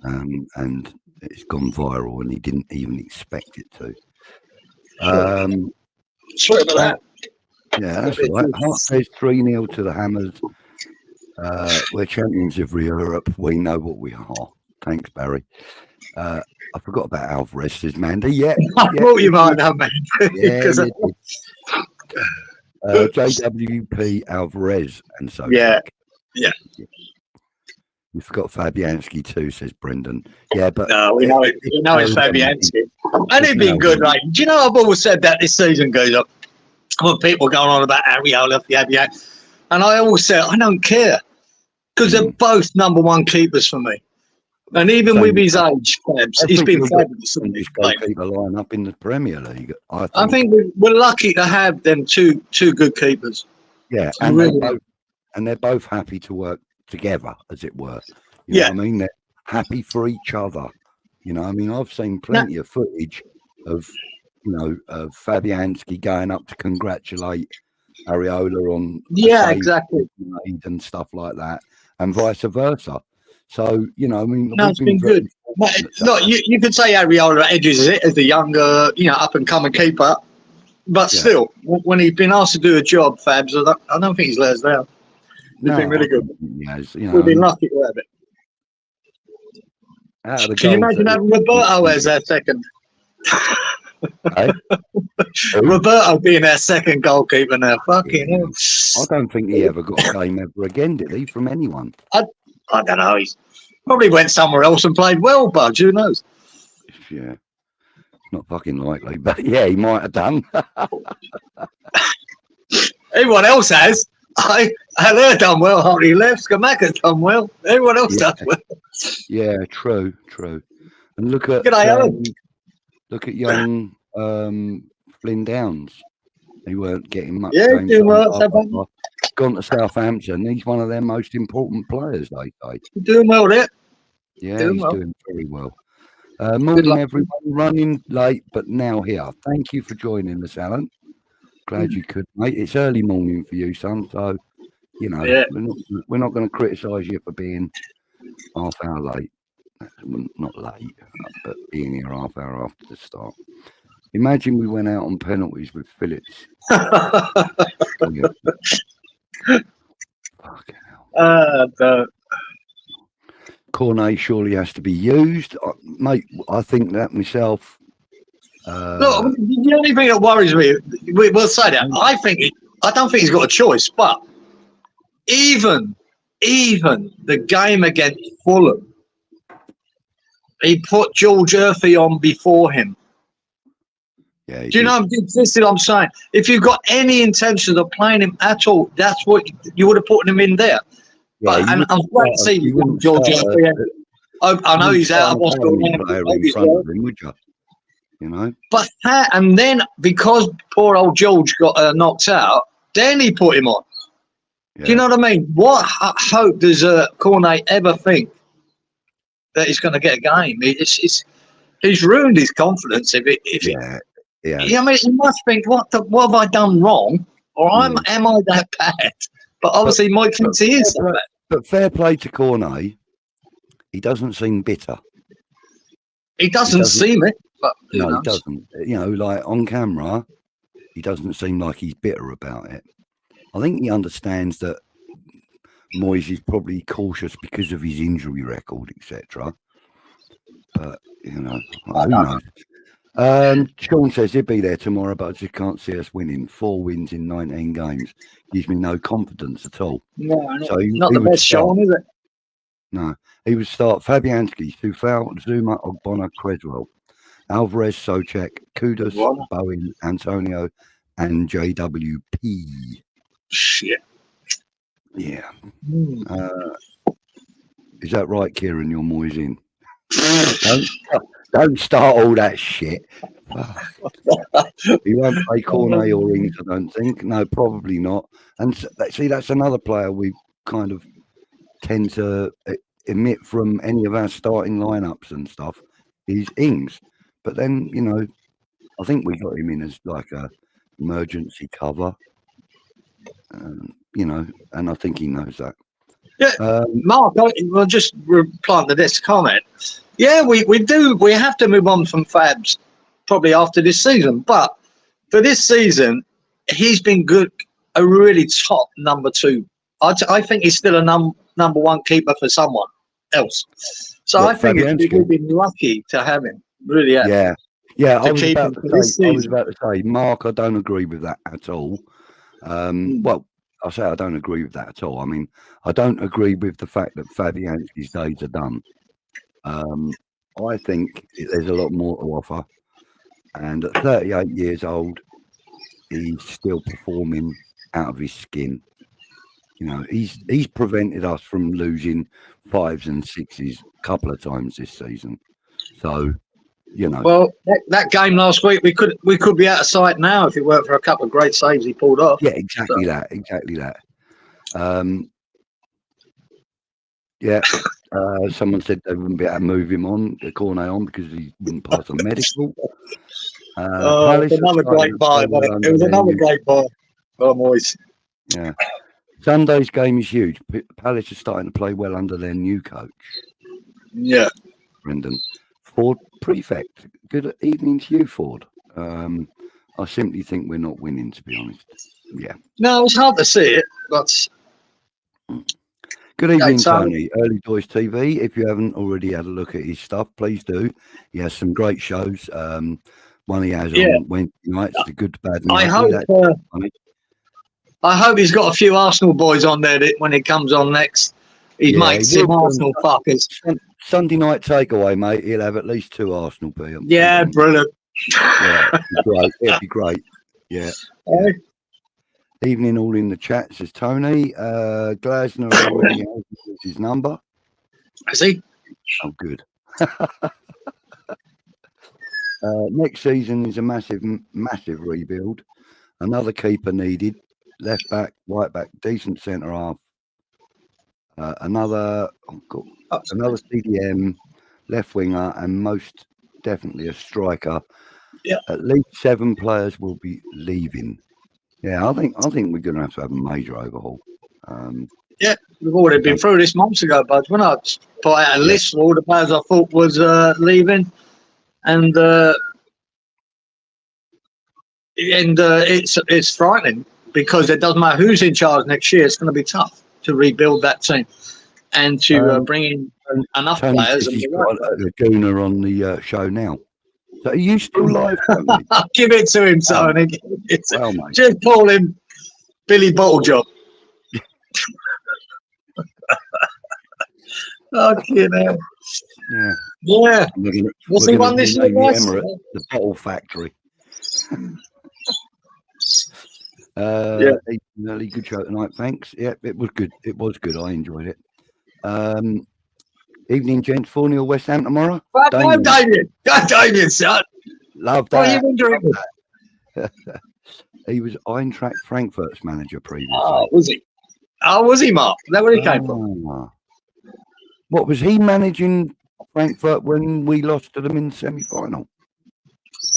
And it's gone viral and he didn't even expect it to. Sorry about that. Yeah, that's all right. Hart says 3-0 to the Hammers. We're champions of Europe. We know what we are. Thanks, Barry. I forgot about Alvarez, says Mandy. Yeah. I thought you might know, man. Yeah, JWP Alvarez and so. Yeah. You forgot Fabianski too, says Brendan. Yeah, but no, we know it's Fabianski. And he's been good, right? Do you know I've always said that this season goes up when people going on about Areola, Fabianski, and I always say I don't care because they're both number 1 keepers for me. And even with his age, he's been fabulous. Keep a line up in the Premier League. I think we're lucky to have them two good keepers. Yeah, and they're both happy to work together, as it were. You know what I mean? They're happy for each other. You know, I mean, I've seen plenty of footage of, of Fabianski going up to congratulate Areola on exactly and stuff like that, and vice versa. So, I mean, it's been good. Look, you could say Areola edges it as the younger, up and coming keeper, but still, when he's been asked to do a job, Fabs, I don't think he's let us down. He's been really good. We've been lucky to have it. Can you imagine having Roberto as our second? Roberto being our second goalkeeper now. Fucking hell. I don't think he ever got a game ever again, did he, from anyone? I don't know. He probably went somewhere else and played well, Budge. Who knows? Yeah. It's not fucking likely, but yeah, he might have done. Everyone else has. They've done well. Hardy left. Skamaka's done well. Everyone else does well. Yeah, true. And look at young Flynn Downs. He weren't getting much. Yeah, he's doing well. Gone to Southampton. He's one of their most important players, they say. Doing well there. Yeah, he's doing very well. Morning, everyone. Running late, but now here. Thank you for joining us, Alan. Glad you could, mate. It's early morning for you, son. So, we're not going to criticise you for being half hour late. Not late, but being here half hour after the start. Imagine we went out on penalties with Phillips. Fucking hell. Cornet surely has to be used, mate. I think that myself. Look, the only thing that worries me, we'll say that. I don't think he's got a choice. But even the game against Fulham, he put George Murphy on before him. Yeah, do you know? This is what I'm saying. If you've got any intention of playing him at all, that's what you would have put him in there. Yeah, and I'm glad to see George Murphy. I know he's out of hospital. But and then because poor old George got knocked out, then he put him on. Yeah. Do you know what I mean? What hope does Cornet ever think that he's going to get a game? He's ruined his confidence. I mean, he must think, what have I done wrong, or am I that bad? But obviously, Mike thinks he is. But fair play to Cornet. He doesn't seem bitter. He doesn't seem it. But he doesn't. Like on camera, he doesn't seem like he's bitter about it. I think he understands that Moyes is probably cautious because of his injury record, etc. But who knows? Sean says he'll be there tomorrow, but I just can't see us winning. 4 wins in 19 games gives me no confidence at all. No, So not the best Sean, is it? No, he would start Fabianski, Sufal, Zuma, Ogbonna, Creswell, Alvarez, Socek, Kudus, Bowen, Antonio, and JWP. Shit. Yeah. Is that right, Kieran? You're Moyes in. Don't start all that shit. He won't play Cornet or Ings, I don't think. No, probably not. And see, that's another player we kind of tend to emit from any of our starting lineups and stuff. Is Ings. But then, you know, I think we got him in as like a emergency cover. You know, and I think he knows that. Yeah, Mark, we'll just reply to this comment. Yeah, we do. We have to move on from Fabs probably after this season. But for this season, he's been good, a really top number 2. I think he's still a number 1 keeper for someone else. So I think we've been lucky to have him. Really, yeah. I was about to say, Mark, I don't agree with that at all. Well, I say I don't agree with that at all. I mean, I don't agree with the fact that Fabianski's days are done. I think there's a lot more to offer. And at 38 years old, he's still performing out of his skin. You know, he's prevented us from losing 5s and 6s a couple of times this season. So, you know. Well, that game last week, we could be out of sight now if it weren't for a couple of great saves he pulled off. Yeah, exactly that. Someone said they wouldn't be able to move him on, the Cornet on, because he wouldn't pass a medical. It was another great buy. It was another great buy. Oh, Moyes. Yeah. Sunday's game is huge. Palace are starting to play well under their new coach. Yeah. Brendan. Ford Prefect. Good evening to you, Ford. I simply think we're not winning, to be honest. Yeah. No, it's hard to see it, but... Good evening, Tony. Early Doors TV. If you haven't already had a look at his stuff, please do. He has some great shows. One he has on Wednesday nights, The Good, Bad, and I hope he's got a few Arsenal boys on there when it comes on next. He might some Arsenal fuckers. Sunday night takeaway, mate. He'll have at least 2 Arsenal people. Yeah, brilliant. Yeah, it'd be great. Yeah. Evening all in the chat, says Tony. Glasner already has his number. Is he? Oh, good. Next season is a massive rebuild. Another keeper needed. Left back, right back, decent centre half. Another CDM, left winger, and most definitely a striker. Yeah. At least 7 players will be leaving. Yeah, I think we're going to have a major overhaul. We've already been through this months ago, bud. When I put out a list of all the players I thought was leaving, and it's frightening because it doesn't matter who's in charge next year. It's going to be tough to rebuild that team and to bring in enough players. He's got a gooner on the show now. So are you still live? Give it to him, Tony. Just call him Billy Bottlejob. Okay, now. Yeah. Was he one this year, guys? The Bottle Factory. Early good show tonight, thanks. Yeah, it was good. I enjoyed it. Evening, gents. 4-0 West Ham tomorrow. Go Damien, son. Love that. What have you been doing? He was Eintracht Frankfurt's manager previously. Oh, was he? Was he, Mark? Is that where he came from? What, was he managing Frankfurt when we lost to them in the semi-final?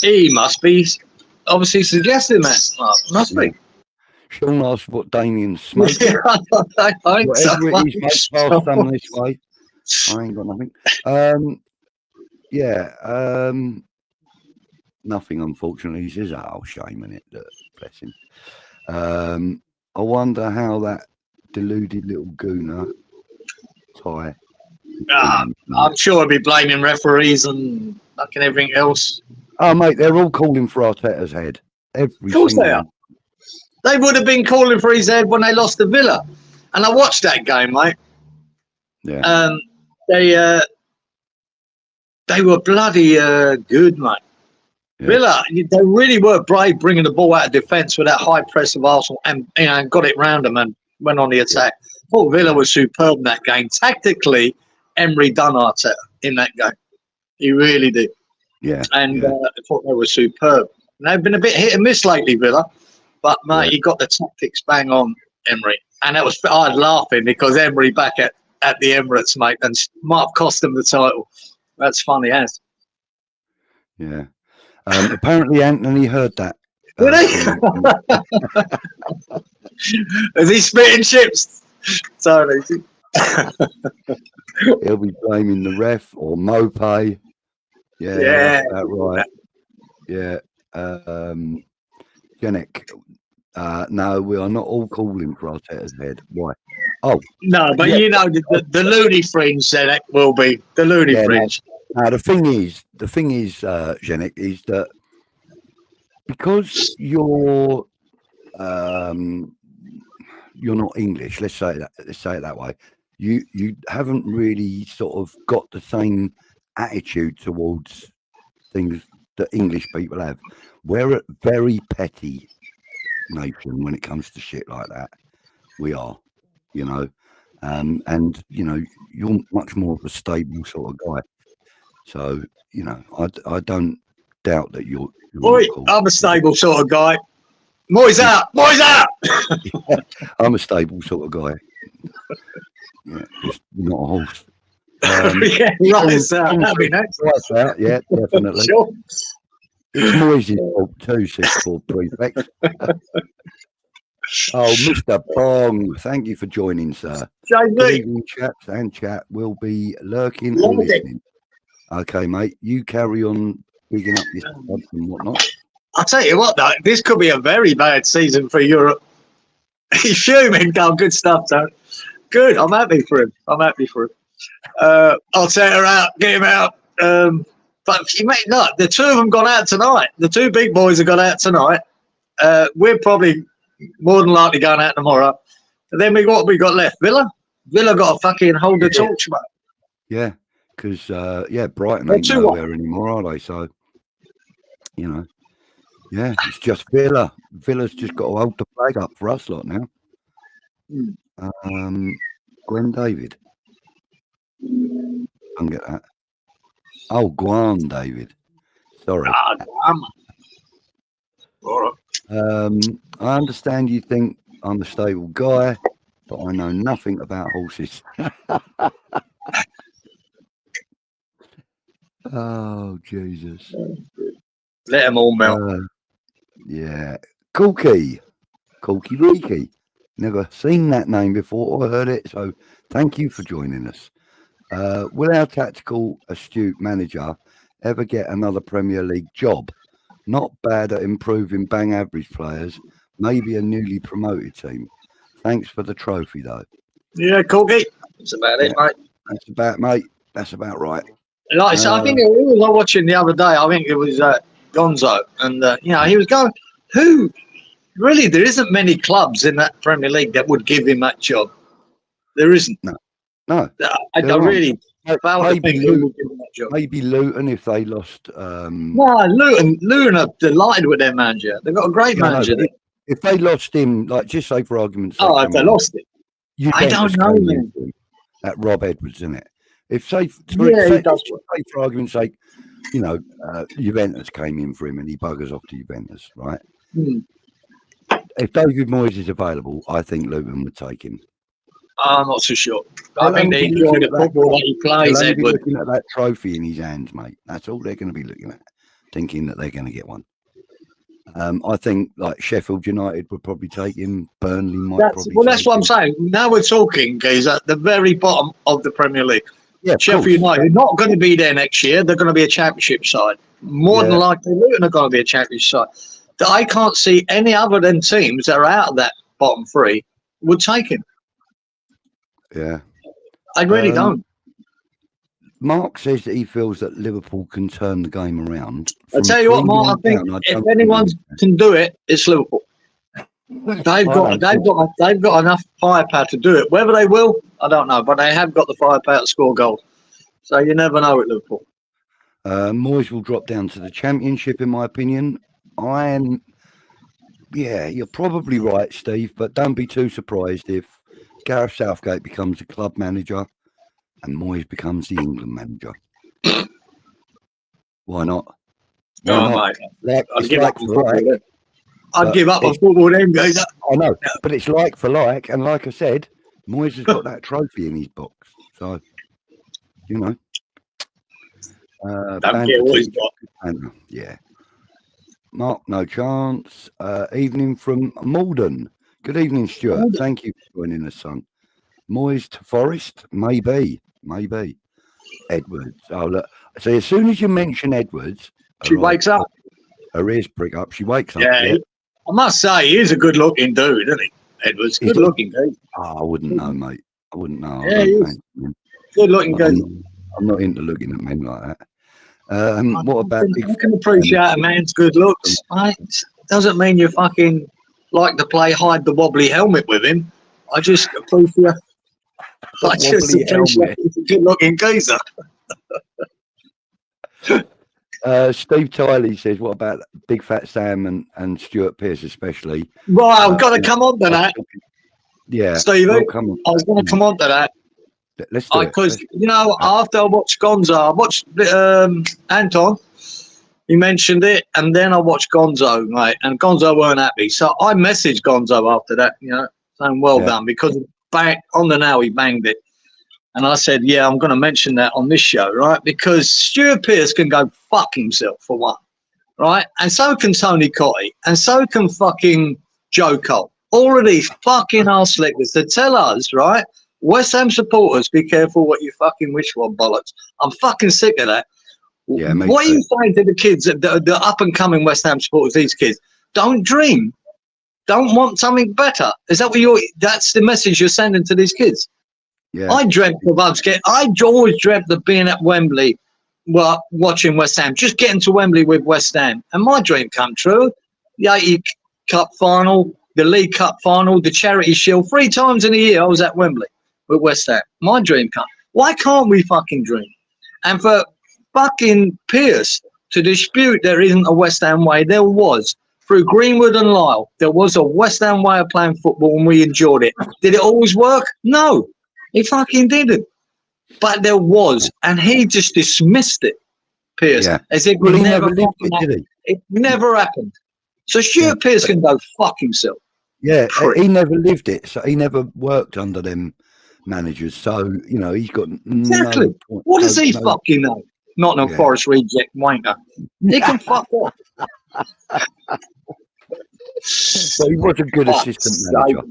He must be obviously suggesting that, Mark. Must be. Sean asked what Damien's smoking. I think so. Whatever it is, mate, pass some this way. I ain't got nothing. Nothing, unfortunately. He says, shame in it. Bless him. I wonder how that deluded little gooner, Ty. I'm sure he'll be blaming referees and fucking everything else. Oh, mate, they're all calling for Arteta's head. Every Of course single they are. one. They would have been calling for his head when they lost to Villa. And I watched that game, mate. Yeah. They were bloody good, mate. Yeah. Villa, they really were brave bringing the ball out of defence with that high press of Arsenal and got it round them and went on the attack. I thought Villa was superb in that game. Tactically, Emery done Arteta in that game. He really did. Yeah. And I thought they were superb. And they've been a bit hit and miss lately, Villa. But, mate, he got the tactics bang on, Emery. And I was laughing because Emery back at the Emirates, mate, and might have cost them the title. That's funny as. Yeah. Apparently, Anthony heard that. Did he? Is he spitting chips? Sorry. He'll be blaming the ref or Mopay. Yeah. That's about right. Yeah. Janek. No, we are not all calling for Arteta's head. Why? Oh. No, but you know, the loony fringe said it will be. The loony fringe. Now, the thing is, Janek, is that because you're not English, let's say it that way, you haven't really sort of got the same attitude towards things that English people have. We're a very petty nation when it comes to shit like that. We are, you know, and you know, you're much more of a stable sort of guy. So, you know, I don't doubt that you're Boy, I'm a stable sort of guy. Moy's out! Moy's out! Yeah, I'm a stable sort of guy. Yeah, just not a horse. Yeah, right, that'd be nice. Right, yeah, definitely. Sure. It's Moy's fault too, 6'4" prefect. Oh, Mr. Bong, thank you for joining, sir. Good evening, chaps and chat. We'll be lurking and listening. Okay, mate, you carry on bigging up your squad and whatnot. I'll tell you what, though, this could be a very bad season for Europe. He's fuming. Oh, good stuff, Tony. Good. I'm happy for him. I'll take her out. Get him out. But, mate, look, the two of them gone out tonight. The two big boys have gone out tonight. We're probably more than likely going out tomorrow. And then we got left? Villa? Villa got to fucking hold the torch, mate. Yeah, because, Brighton ain't nowhere anymore, are they? So, you know. Yeah, it's just Villa. Villa's just got to hold the flag up for us lot now. Gwen David. Don't get that. Oh, Guan David. Sorry. I understand you think I'm a stable guy, but I know nothing about horses. Oh, Jesus. Let them all melt. Yeah. Corky Reeky. Never seen that name before or heard it, so thank you for joining us. Will our tactical astute manager ever get another Premier League job? Not bad at improving bang average players, maybe a newly promoted team. Thanks for the trophy, though. Yeah, Corky. That's about it, mate. That's about right. Like I said, I think we were watching the other day. I think it was Gonzo, and he was going, who really, there isn't many clubs in that Premier League that would give him that job. There isn't. No. I really found to think who would give him that job. Maybe Luton if they lost. No, Luton are delighted with their manager. They've got a great manager. If they lost him, like just say for argument's sake. Oh, if they lost it. I don't know, man. That Rob Edwards, isn't it? If say for argument's sake, Juventus came in for him and he buggers off to Juventus, right? If David Moyes is available, I think Luton would take him. I'm not so sure. I think they enjoy the football that he plays, Edward. Looking at that trophy in his hands, mate. That's all they're going to be looking at, thinking that they're going to get one. I think like Sheffield United would probably take him. Burnley might probably. Well, that's what I'm saying. Now we're talking, guys, at the very bottom of the Premier League. Yeah, Sheffield United are not going to be there next year. They're going to be a championship side. More than likely, Luton are going to be a championship side. I can't see any other than teams that are out of that bottom three would take him. Yeah. I really don't. Mark says that he feels that Liverpool can turn the game around. I tell you what, Mark, I think if anyone can do it, it's Liverpool. They've got enough firepower to do it. Whether they will, I don't know, but they have got the firepower to score goals. So you never know at Liverpool. Moyes will drop down to the Championship, in my opinion. You're probably right, Steve, but don't be too surprised if Gareth Southgate becomes the club manager and Moyes becomes the England manager. Why not? Mate. It's like for like. I'd give up on football then, guys. I know, but it's like for like, and like I said, Moyes has got that trophy in his box, so you know. Don't care what he's got. Yeah. Mark, no chance. Evening from Malden. Good evening, Stuart. Malden. Thank you for joining us, son. Moyes to Forest, maybe. Edwards. Oh look. So as soon as you mention Edwards, she wakes up. Her ears prick up. She wakes up. Yeah. I must say, he is a good-looking dude, isn't he? Edwards, good-looking dude. Oh, I wouldn't know, mate. I wouldn't know. Yeah, he is. Good-looking dude. I'm not into looking at men like that. What about? I can appreciate a man's good looks. Mate. Doesn't mean you fucking like to play hide the wobbly helmet with him. I just appreciate. He's a good-looking geezer. Steve Tiley says, "What about Big Fat Sam and Stuart Pearce, especially?" Right, I've got to come on to that. Yeah, Steve, I was going to come on to that. Let's do it. Because after I watched Gonzo, I watched Anton. He mentioned it, and then I watched Gonzo, mate, and Gonzo weren't happy. So I messaged Gonzo after that, saying well done, because on the nail he banged it. And I said, yeah, I'm going to mention that on this show, right? Because Stuart Pearce can go fuck himself, for one, right? And so can Tony Cottee, and so can fucking Joe Cole. All of these fucking arse slickers to tell us, right? West Ham supporters, be careful what you fucking wish for, bollocks. I'm fucking sick of that. Yeah, what are you saying to the kids, the up-and-coming West Ham supporters, these kids? Don't dream. Don't want something better. Is that what that's the message you're sending to these kids? Yeah. I always dreamt of being at Wembley, watching West Ham, just getting to Wembley with West Ham. And my dream come true. The 80 Cup final, the League Cup final, the Charity Shield. 3 times in a year I was at Wembley with West Ham. My dream come. Why can't we fucking dream? And for fucking Pearce to dispute there isn't a West Ham way, there was. Through Greenwood and Lyle, there was a West Ham way of playing football and we enjoyed it. Did it always work? No. He fucking didn't. But there was, and he just dismissed it, Pearce, as if it never happened. It never happened. So Stuart Pearce can go fuck himself. Yeah, he never lived it, so he never worked under them managers. So, he's got exactly. What does he fucking know? Nottingham Forest reject wanker. He can fuck off. So he was a good assistant manager.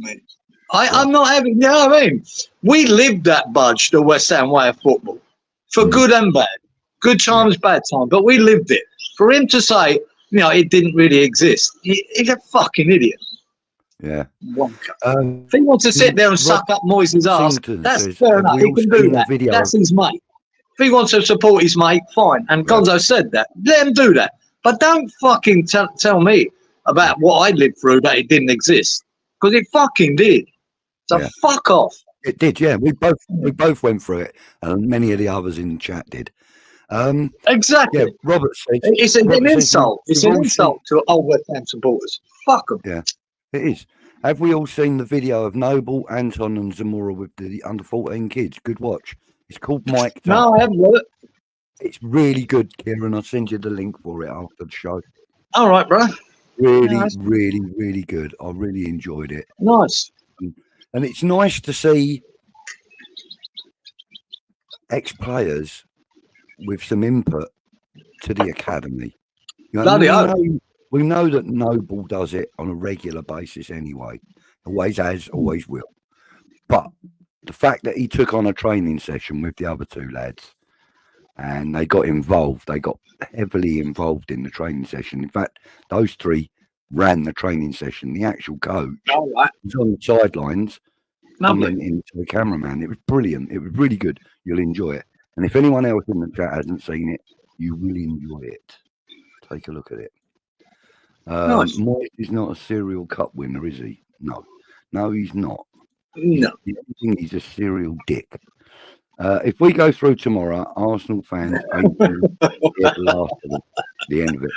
I'm not having, you know what I mean? We lived that budge, the West Ham way of football, for good and bad. Good times, bad times, but we lived it. For him to say, it didn't really exist, he's a fucking idiot. Yeah. If he wants to sit there and suck up Moyes' ass, that's fair enough. He can do that. That's his mate. If he wants to support his mate, fine. And Gonzo said that. Let him do that. But don't fucking tell me about what I lived through that it didn't exist. Because it fucking did. So fuck off. It did, yeah. We both went through it, and many of the others in the chat did. Exactly. Yeah, Robert says it's an insult. It's an insult to old West Ham supporters. Fuck them. Yeah, it is. Have we all seen the video of Noble, Anton, and Zamora with the under-14 kids? Good watch. It's called Mike. No, I haven't got it. It's really good, Kieran. I'll send you the link for it after the show. All right, bro. Really good. I really enjoyed it. Nice. And it's nice to see ex-players with some input to the academy. We know that Noble does it on a regular basis anyway. Always has, always will. But the fact that he took on a training session with the other 2 lads and they got involved, they got heavily involved in the training session. In fact, those 3 ran the training session. The actual coach was on the sidelines commenting to the cameraman. It was brilliant. It was really good. You'll enjoy it. And if anyone else in the chat hasn't seen it, you will enjoy it. Take a look at it. Nice. Moyes is not a serial cup winner, is he? No, he's not. No. He's a serial dick. If we go through tomorrow, Arsenal fans get last at the end of it.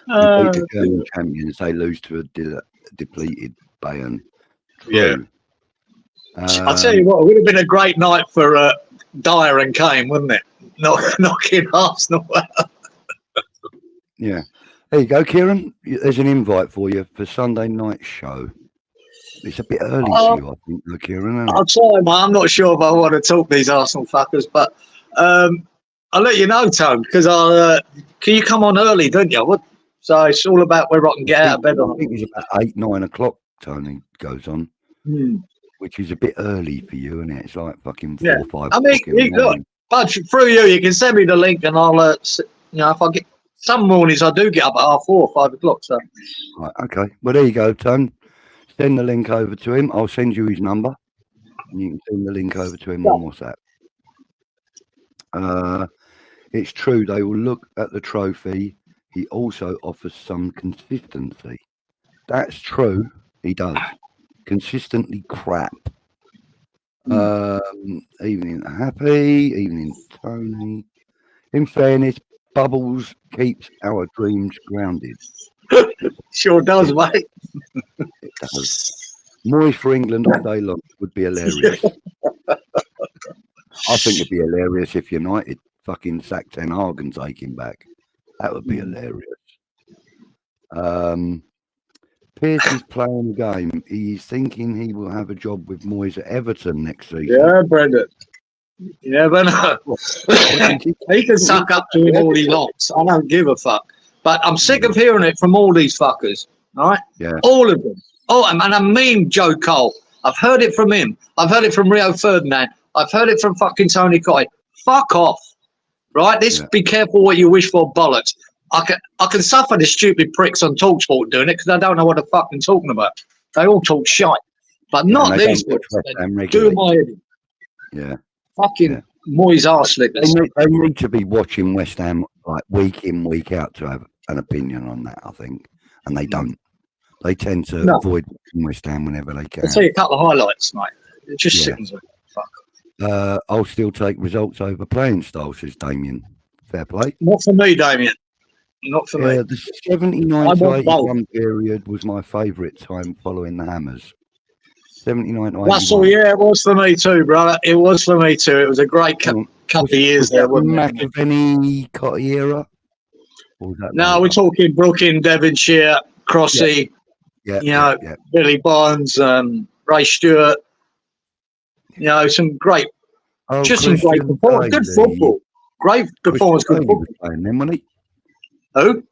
We beat the German champions, they lose to a depleted Bayern. True. Yeah. I'll tell you what, it would have been a great night for Dyer and Kane, wouldn't it? Knocking Arsenal out. Yeah. There you go, Kieran. There's an invite for you for Sunday night show. It's a bit early for you, I think, though, Kieran. I'll try, mate. I'm not sure if I want to talk these Arsenal fuckers, but I'll let you know, Tone, because can you come on early, don't you? So it's all about whether I can get out of bed or not. I think it's about 8, 9 o'clock, Tony goes on, which is a bit early for you, isn't it? It's like fucking 4 or 5 I mean, look, Budge, through you can send me the link and I'll, if I get, some mornings I do get up at 4 or 5 o'clock, so. Right, okay. Well, there you go, Tone. Send the link over to him. I'll send you his number. And you can send the link over to him on WhatsApp. It's true, they will look at the trophy. He also offers some consistency. That's true. He does. Consistently crap. Evening Happy. Evening Tony. In fairness, Bubbles keeps our dreams grounded. Sure does, mate. It does. Moyes for England all day long would be hilarious. I think it'd be hilarious if United fucking sacked Ten Hag and take him back. That would be hilarious. Pierce is playing the game. He's thinking he will have a job with Moyes at Everton next season. Yeah, Brendan. You never know. He can suck up to him all he likes. I don't give a fuck. But I'm sick of hearing it from all these fuckers. All right? Yeah. All of them. Oh, and I mean Joe Cole. I've heard it from him. I've heard it from Rio Ferdinand. I've heard it from fucking Tony Coy. Fuck off. Right? Be careful what you wish for, bollocks. I can suffer the stupid pricks on TalkSport doing it because I don't know what they're fucking talking about. They all talk shite. But not these ones. Do my head. Yeah. Fucking Moyes arse lickers. They need to be watching West Ham like week in, week out to have an opinion on that, I think. And they don't. They tend to avoid West Ham whenever they can. I'll tell you a couple of highlights, mate. It just sickens me. Fuck. I'll still take results over playing style, says Damien. Fair play. Not for me, Damien. Not for me. The 79 to 81 period was my favourite time following the Hammers. 79 to 81. Russell, yeah, it was for me too, brother. It was for me too. It was a great couple of years there, wasn't it? McAvenny Cotty era? No, we're talking Brooklyn, Devonshire, Crossy, Billy Bonds, Ray Stewart. Some great, some great performance. Good football. Great performance. Good football. Then, wasn't he? Who?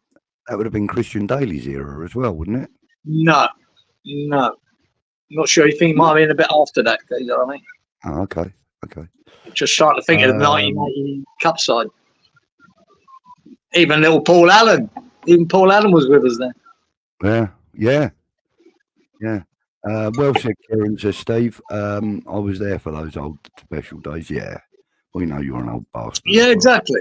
That would have been Christian Daly's era as well, wouldn't it? No. Not sure. You think it might have been a bit after that, you know what I mean? Oh, okay. Just starting to think of the 1980 Cup side. Even little Paul Allen. Even Paul Allen was with us then. Yeah. Well said, Kieran, says Steve. I was there for those old special days. Yeah. We know you're an old bastard. Yeah, exactly.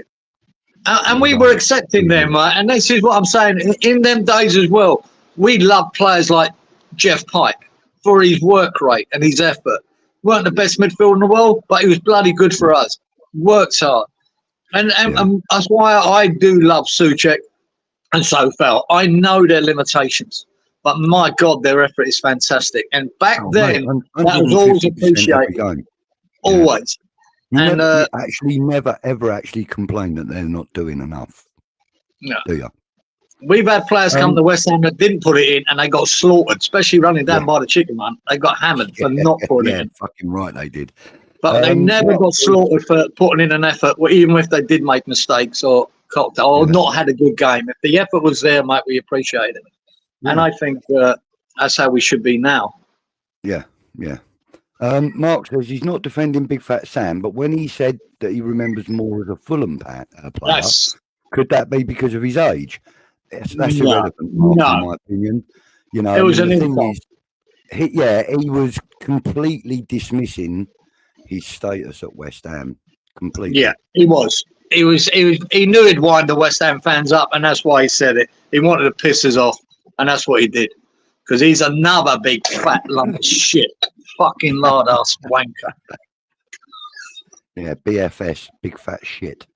And we were accepting them, right? And this is what I'm saying. In them days as well, we loved players like Jeff Pike for his work rate and his effort. Weren't the best midfielder in the world, but he was bloody good for us. Worked hard. And that's why I do love Souček and Sofel. I know their limitations, but my God, their effort is fantastic. And back then, that was always appreciated. Always. You never, ever actually complain that they're not doing enough. No. Do you? We've had players come to West Ham that didn't put it in and they got slaughtered, especially running down by the chicken man. They got hammered for not putting it in. Fucking right, they did. But they never got slaughtered for putting in an effort, even if they did make mistakes or not had a good game. If the effort was there, mate, we appreciate it. Yeah. And I think that's how we should be now. Yeah. Mark says he's not defending Big Fat Sam, but when he said that he remembers more as a Fulham player, could that be because of his age? That's irrelevant, Mark, in my opinion. It was an insult. He was completely dismissing his status at West Ham. completely. Yeah, he was. He knew he'd wind the West Ham fans up, and that's why he said it. He wanted to piss us off, and that's what he did. Because he's another big fat lump of shit. Fucking lard-ass wanker. Yeah, BFS, big fat shit.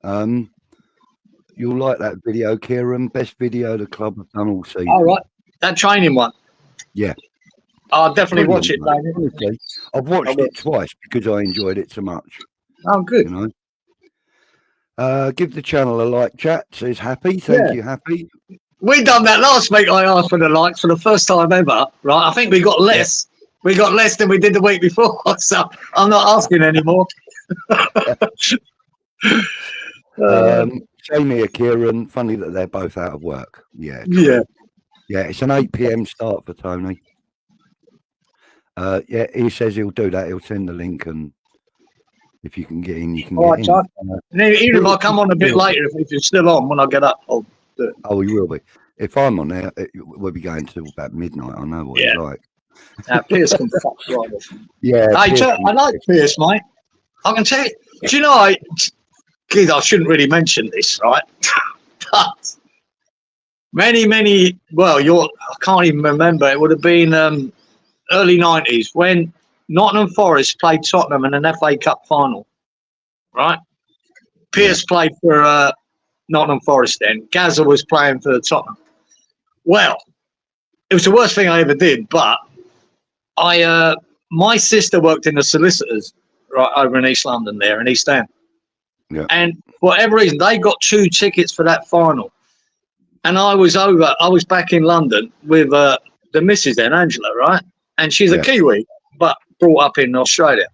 You'll like that video, Kieran. Best video the club have done all season. All right. That training one. Yeah. I'll definitely watch it, David. Honestly, I've watched it twice because I enjoyed it so much. Oh, good. You know? Give the channel a like, chat. Says Happy. Thank you, Happy. We done that last week. I asked for the likes for the first time ever, right? I think we got less. Yeah. We got less than we did the week before, so I'm not asking anymore. Same here, Kieran. Funny that they're both out of work. Yeah. Yeah. Yeah, it's an 8 p.m. start for Tony. Yeah, he says he'll do that. He'll send the link, and if you can get in, you can get in. Even if I come on a bit later, if you're still on when I get up, I'll do it. Oh, you will be. If I'm on there, we'll be going till about midnight. I know what it's like. Pierce can fuck right off. Yeah. I like Pierce, mate. I can tell you. Do you know, I shouldn't really mention this, right? But I can't even remember. It would have been early 90s when Nottingham Forest played Tottenham in an FA Cup final, right? Pierce played for Nottingham Forest then. Gazza was playing for Tottenham. Well, it was the worst thing I ever did, but my sister worked in the solicitors right over in East London there, in East End. Yeah. And for whatever reason, they got 2 tickets for that final. And I was back in London with the missus then, Angela, right? And she's a Kiwi, but brought up in Australia.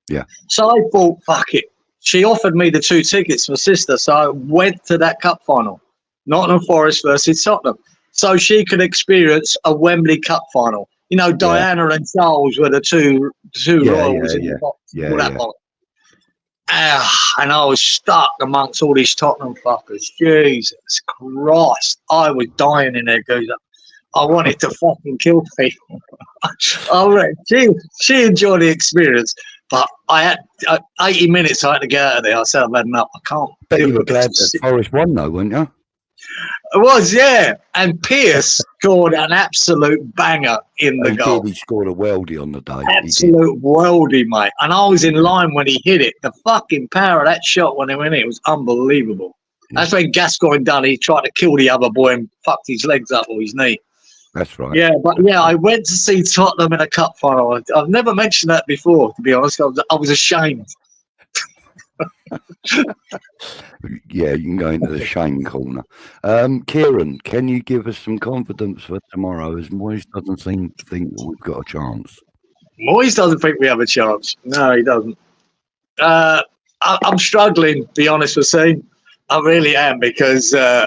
Yeah. So I thought, fuck it. She offered me the 2 tickets for sister, so I went to that cup final, Nottingham Forest versus Tottenham, so she could experience a Wembley Cup final. You know, Diana and Charles were the two royals in the box. And I was stuck amongst all these Tottenham fuckers. Jesus Christ. I was dying in there, Geezer. I wanted to fucking kill people. She enjoyed the experience, but I had 80 minutes I had to get out of there. I said, I've had enough. I can't. Bet you were glad that Forest won, though, weren't you? It was, yeah. And Pierce scored an absolute banger in the goal. He scored a worldie on the day. Absolute worldie, mate. And I was in line when he hit it. The fucking power of that shot when he went in, it was unbelievable. Yeah. That's when Gascoigne done it. He tried to kill the other boy and fucked his legs up or his knee. That's right. Yeah, but yeah, I went to see Tottenham in a cup final. I've never mentioned that before, to be honest. I was ashamed. Yeah, you can go into the shame corner. Kieran, can you give us some confidence for tomorrow, as Moyes doesn't seem to think that we've got a chance? Moyes doesn't think we have a chance. No, he doesn't. I'm struggling, to be honest with you. I really am, because I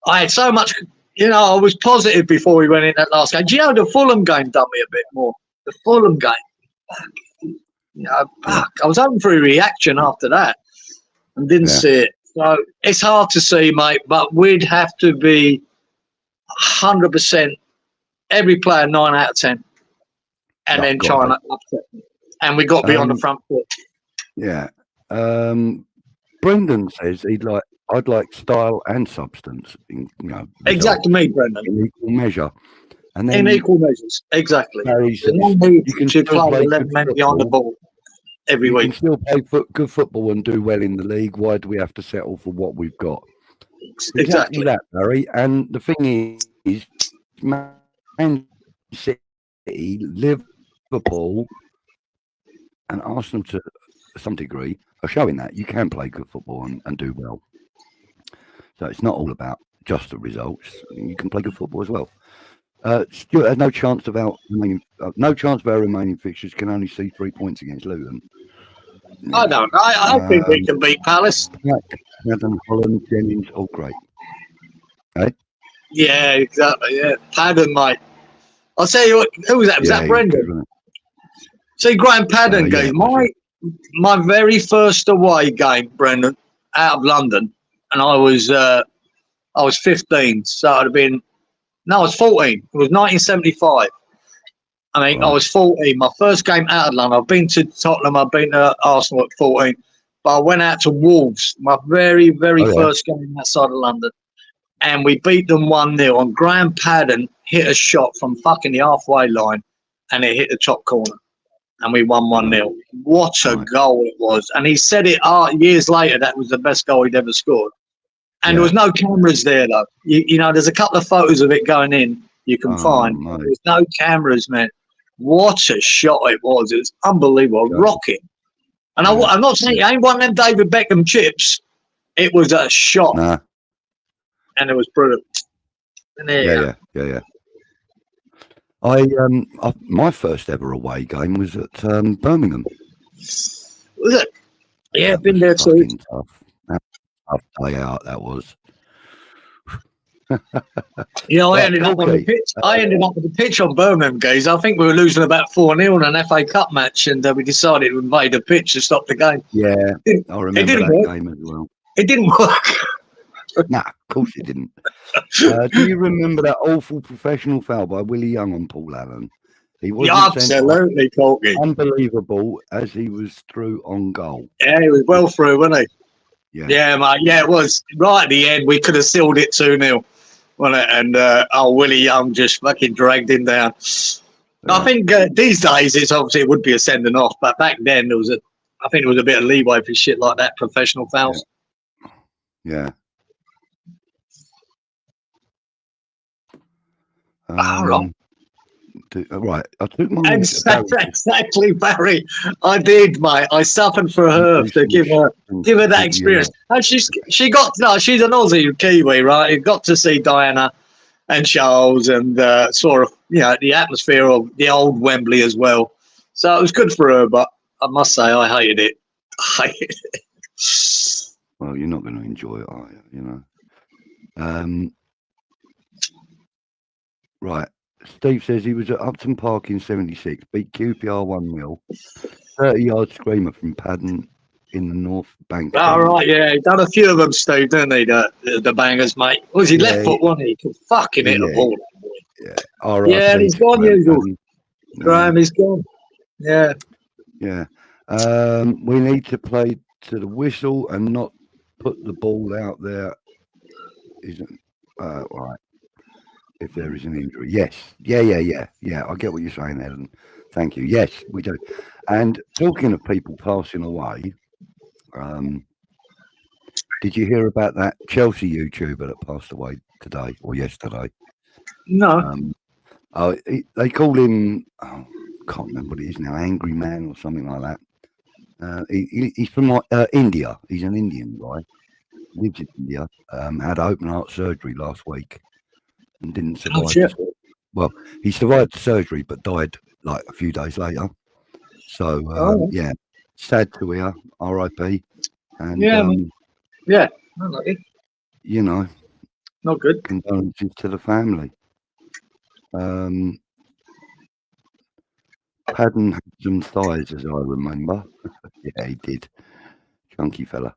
had so much, I was positive before we went in that last game. Do you know, the Fulham game done me a bit more. The Fulham game. I was hoping for a reaction after that and didn't see it. So it's hard to see, mate, but we'd have to be 100% every player 9 out of 10 and then try and upset them. And we got to be on the front foot. Yeah. Brendan says I'd like style and substance. Exactly me, Brendan. In equal measure. And then in equal measures, exactly. You can still play 11 men behind the ball every week. You can still play good football and do well in the league. Why do we have to settle for what we've got? Exactly that, Barry. And the thing is, Man City, Liverpool, and Arsenal to some degree are showing that you can play good football and do well. So it's not all about just the results. You can play good football as well. Stuart had no chance of our remaining fixtures. Can only see 3 points against Luton. I don't. I think we can beat Palace. Adam, Holland, Jennings, all great. Hey? Yeah, exactly. Yeah, Padden, mate. I'll tell you what. Who was that? Was that Brendan? See, Graham Padden game. My very first away game, Brendan, out of London, and I was 15, so I'd have been. No, I was 14. It was 1975. I mean, I was 14. My first game out of London. I've been to Tottenham. I've been to Arsenal at 14. But I went out to Wolves, my very, very first game outside of London. And we beat them 1-0. And Graham Padden hit a shot from fucking the halfway line. And it hit the top corner. And we won 1-0. What a goal it was. And he said it years later that was the best goal he'd ever scored. And there was no cameras there, though. You know, there's a couple of photos of it going in you can find. There's no cameras, man. What a shot it was. It was unbelievable. Rocket. And I'm not saying it ain't one of them David Beckham chips. It was a shot. Nah. And it was brilliant. And Yeah. I my first ever away game was at Birmingham. Was it? Yeah, been there too. Tough day out that was. I ended up on the pitch. I ended up with the pitch on Birmingham, guys. I think we were losing about 4-0 in an FA Cup match, and we decided to invade the pitch to stop the game. Yeah, I remember that game as well. It didn't work. Nah, of course it didn't. Do you remember that awful professional foul by Willie Young on Paul Allen? He was absolutely Corky. Unbelievable as he was through on goal. Yeah, he was well through, wasn't he? Yeah, mate. Yeah, it was. Right at the end, we could have sealed it 2-0. Wasn't it? And Willie Young just fucking dragged him down. Yeah. I think these days it would be a sending off, but back then I think there was a bit of leeway for shit like that, professional fouls. Yeah. Right, I took my exactly, Barry. I did, mate. I suffered for her to give her that experience. And she's an Aussie Kiwi, right? You got to see Diana and Charles and sort of the atmosphere of the old Wembley as well. So it was good for her, but I must say I hated it. Well, you're not going to enjoy it, are you? Right. Steve says he was at Upton Park in 76, beat QPR 1-0, 30-yard screamer from Padden in the North Bank. Oh, right, yeah. He's done a few of them, Steve, didn't he? The bangers, mate. Was he left foot, wasn't he? He could fucking hit the ball. Yeah. Yeah, he's gone, usual. Graham, he's gone. Yeah. Yeah. We need to play to the whistle and not put the ball out there. Isn't all right. If there is an injury, yes, yeah. I get what you're saying, Ellen. Thank you. Yes, we do. And talking of people passing away, did you hear about that Chelsea YouTuber that passed away today or yesterday? No. They call him. I can't remember what it is now. Angry Man or something like that. He's from India. He's an Indian guy. Lives in India. Had open heart surgery last week. And didn't survive. Well, he survived the surgery, but died like a few days later. So, sad to hear. R.I.P. And not good. Condolences to the family. Padden had some thighs, as I remember. Yeah, he did. Chunky fella.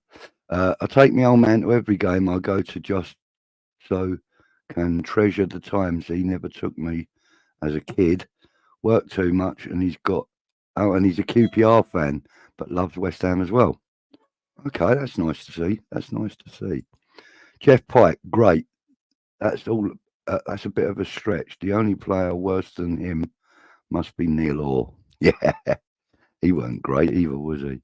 I take my old man to every game I go to just so can treasure the times he never took me as a kid. Worked too much, and he's a QPR fan, but loves West Ham as well. Okay, that's nice to see. Jeff Pike, great. That's all. That's a bit of a stretch. The only player worse than him must be Neil Orr. Yeah, he wasn't great either, was he?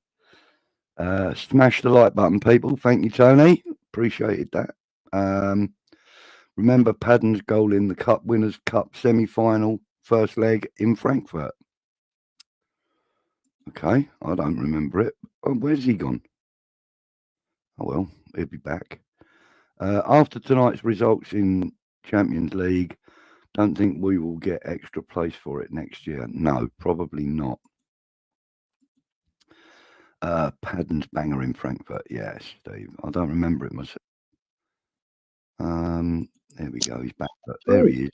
Smash the like button, people. Thank you, Tony. Appreciated that. Remember Padden's goal in the Cup Winners' Cup semi-final, first leg in Frankfurt? Okay, I don't remember it. Oh, where's he gone? Oh, well, he'll be back. After tonight's results in Champions League, don't think we will get extra place for it next year. No, probably not. Padden's banger in Frankfurt. Yes, Steve. I don't remember it myself. There we go. He's back. There he is.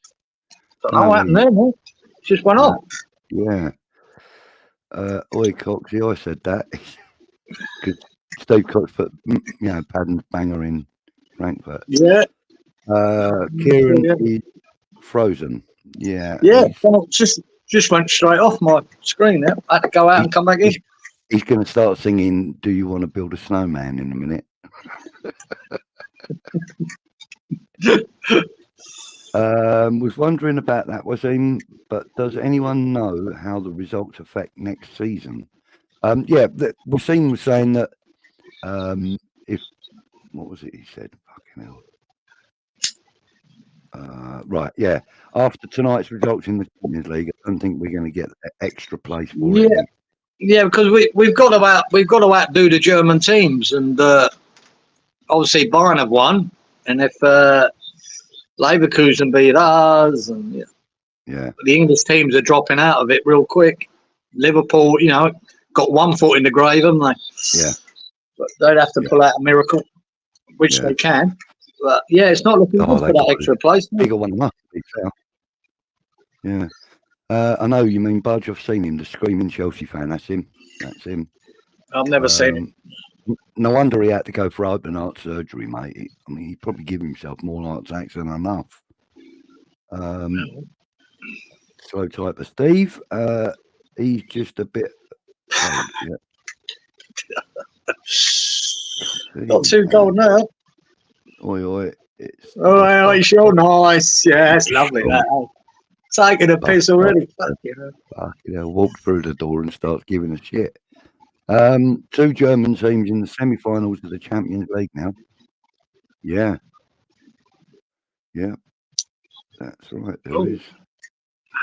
Don't know what happened there, man. Just went off. Yeah. Oi, Coxie, I said that. Because Steve Cox put, Padden's banger in Frankfurt. Yeah. Kieran is frozen. Yeah. Yeah. Just just went straight off my screen there. I had to go out and come back in. He's going to start singing "Do You Want to Build a Snowman" in a minute. Was wondering about that, Wasim, but does anyone know how the results affect next season? Wasim was saying that if what was it he said? Fucking hell. Right, yeah. After tonight's results in the Champions League, I don't think we're going to get that extra place for it. Yeah, because we've got to outdo the German teams, and obviously Bayern have won, and if Leverkusen beat us, and the English teams are dropping out of it real quick. Liverpool, got 1 foot in the grave, haven't they? Yeah, but they'd have to pull out a miracle, which they can. But it's not looking good for that extra place. Bigger one enough. Yeah. I know you mean Budge. I've seen him, the screaming Chelsea fan. That's him. I've never seen him. No wonder he had to go for open heart surgery, mate. I mean, he probably give himself more heart attacks than enough. Slow type of Steve. He's just a bit. Not too cold now. Oi. It's so nice. Yeah, it's lovely. That. Taking a piss already. Fucking hell. Walked through the door and starts giving a shit. 2 German teams in the semi-finals of the Champions League now. Yeah, that's right. There is.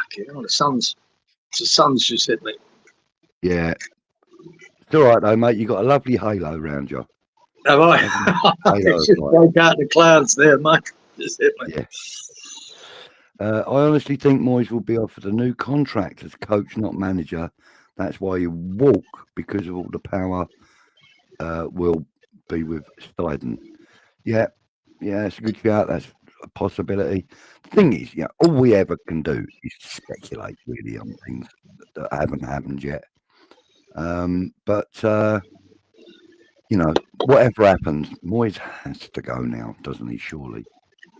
Fucking hell, the sun's just hit me. Yeah, it's all right though, mate. You got a lovely halo around you. Have I? It's just broke out the clouds there, mate. Just hit me. Yeah. I honestly think Moyes will be offered a new contract as coach, not manager. That's why you walk, because of all the power will be with Steiden. Yeah, it's a good shout. That's a possibility. The thing is, all we ever can do is speculate really on things that haven't happened yet. But whatever happens, Moyes has to go now, doesn't he? Surely,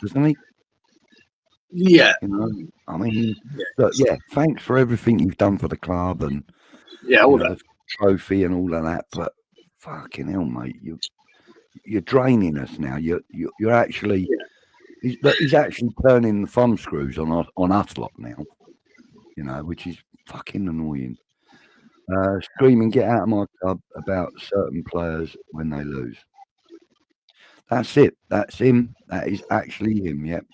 doesn't he? Yeah. I mean, look, thanks for everything you've done for the club and all that trophy and all of that. But fucking hell, mate, you're draining us now. You're actually he's actually turning the thumb screws on us lot now. Which is fucking annoying. Screaming, "Get out of my club!" about certain players when they lose. That's it. That's him. That is actually him. Yep.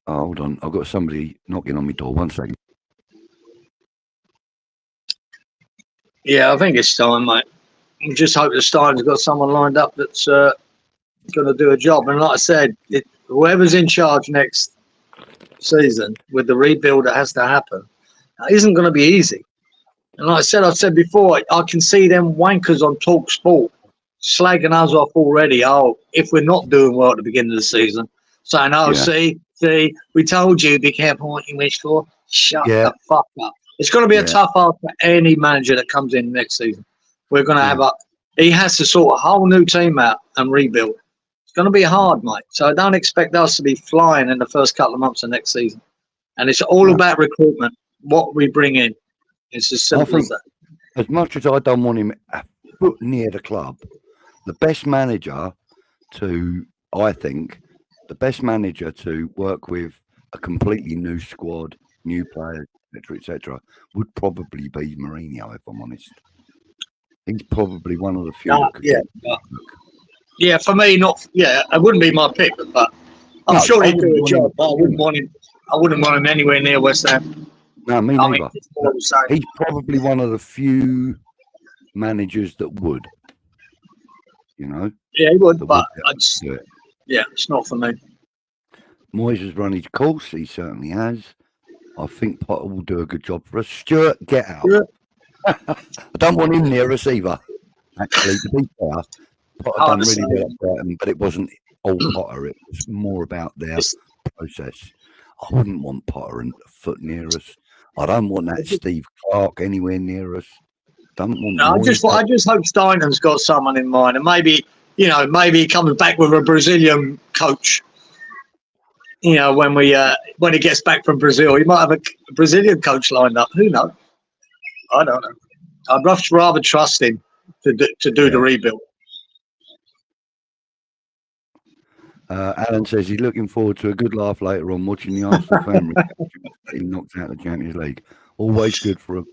Hold on. I've got somebody knocking on my door. 1 second. Yeah, I think it's time, mate. I just hope the Stein's got someone lined up that's going to do a job. And like I said, whoever's in charge next season with the rebuild that has to happen, it isn't going to be easy. And like I've said before, I can see them wankers on Talk Sport slagging us off already. If we're not doing well at the beginning of the season, saying, see, we told you, be careful what you wish for. Shut the fuck up. It's going to be a tough ask for any manager that comes in next season. We're going to have he has to sort a whole new team out and rebuild. It's going to be hard, mate. So don't expect us to be flying in the first couple of months of next season. And it's all about recruitment, what we bring in. It's as simple as that. As much as I don't want him a foot near the club, the best manager to work with a completely new squad, new players, etc., would probably be Mourinho, if I'm honest. He's probably one of the few. For me, it wouldn't be my pick, but I'm sure he'd do a job. But I wouldn't want him anywhere near West Ham. No, me neither. He's probably one of the few managers that would. Yeah, he would, but it's not for me. Moyes has run his course. He certainly has. I think Potter will do a good job for us. Stuart, get out. Yeah. I don't want him near us either. Actually, to be fair, Potter done really well, but it wasn't all Potter. It was more about their process. I wouldn't want Potter a foot near us. I don't want that Steve Clark anywhere near us. I just hope Steinen's got someone in mind, and maybe he comes back with a Brazilian coach you know, when he gets back from Brazil, he might have a Brazilian coach lined up. Who knows? I don't know. I'd rather trust him to do the rebuild. Alan says he's looking forward to a good laugh later on watching the Arsenal family getting knocked out of the Champions League. Always good for a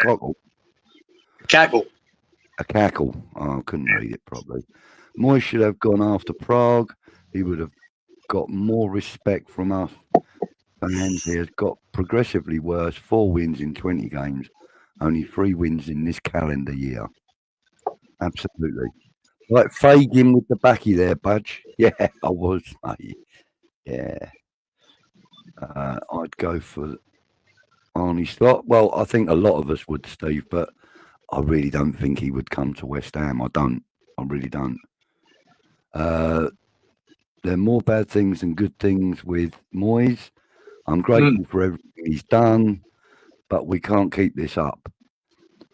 cackle. A cackle. Oh, I couldn't read it properly. Moyes should have gone after Prague. He would have got more respect from us fans. He has got progressively worse. 4 wins in 20 games. Only 3 wins in this calendar year. Absolutely. Like Fagin with the backy there, Budge. Yeah, I was, mate. Yeah. I'd go for Arnie Slot. Well, I think a lot of us would, Steve, but I really don't think he would come to West Ham. I really don't. There are more bad things than good things with Moyes. I'm grateful for everything he's done, but we can't keep this up.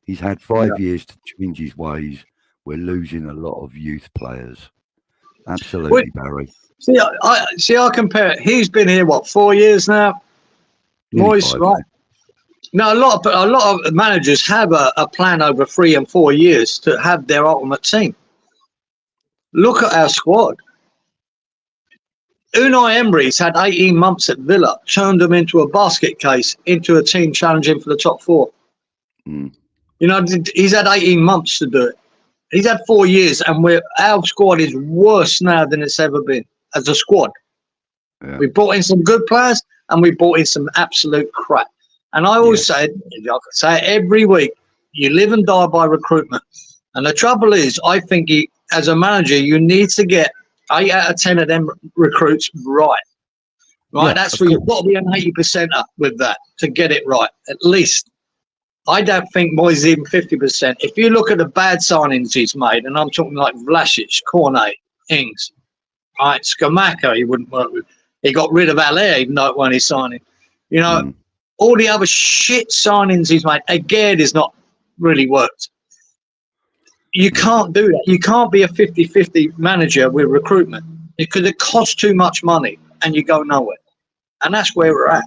He's had 5 years to change his ways. We're losing a lot of youth players. Absolutely, Barry. I compare. He's been here 4 years now. Moyes, right? Now a lot of managers have a plan over 3 and 4 years to have their ultimate team. Look at our squad. Unai Emery's had 18 months at Villa, turned them into a basket case, into a team challenging for the top 4. You know, he's had 18 months to do it. He's had 4 years, and our squad is worse now than it's ever been as a squad. Yeah. We brought in some good players, and we brought in some absolute crap. And I always say, I say it every week, you live and die by recruitment. And the trouble is, I think as a manager, you need to get 8 out of 10 of them recruits right. Yeah, that's where you've got to be an 80% up with that to get it right, at least. I don't think Moyes is even 50%. If you look at the bad signings he's made, and I'm talking like Vlasic, Cornet, Ings, right, Scamacca, he wouldn't work with. He got rid of Allaire, even though it weren't his signing. You know, all the other shit signings he's made, again, has not really worked. You can't do that. You can't be a 50-50 manager with recruitment because it costs too much money and you go nowhere. And that's where we're at.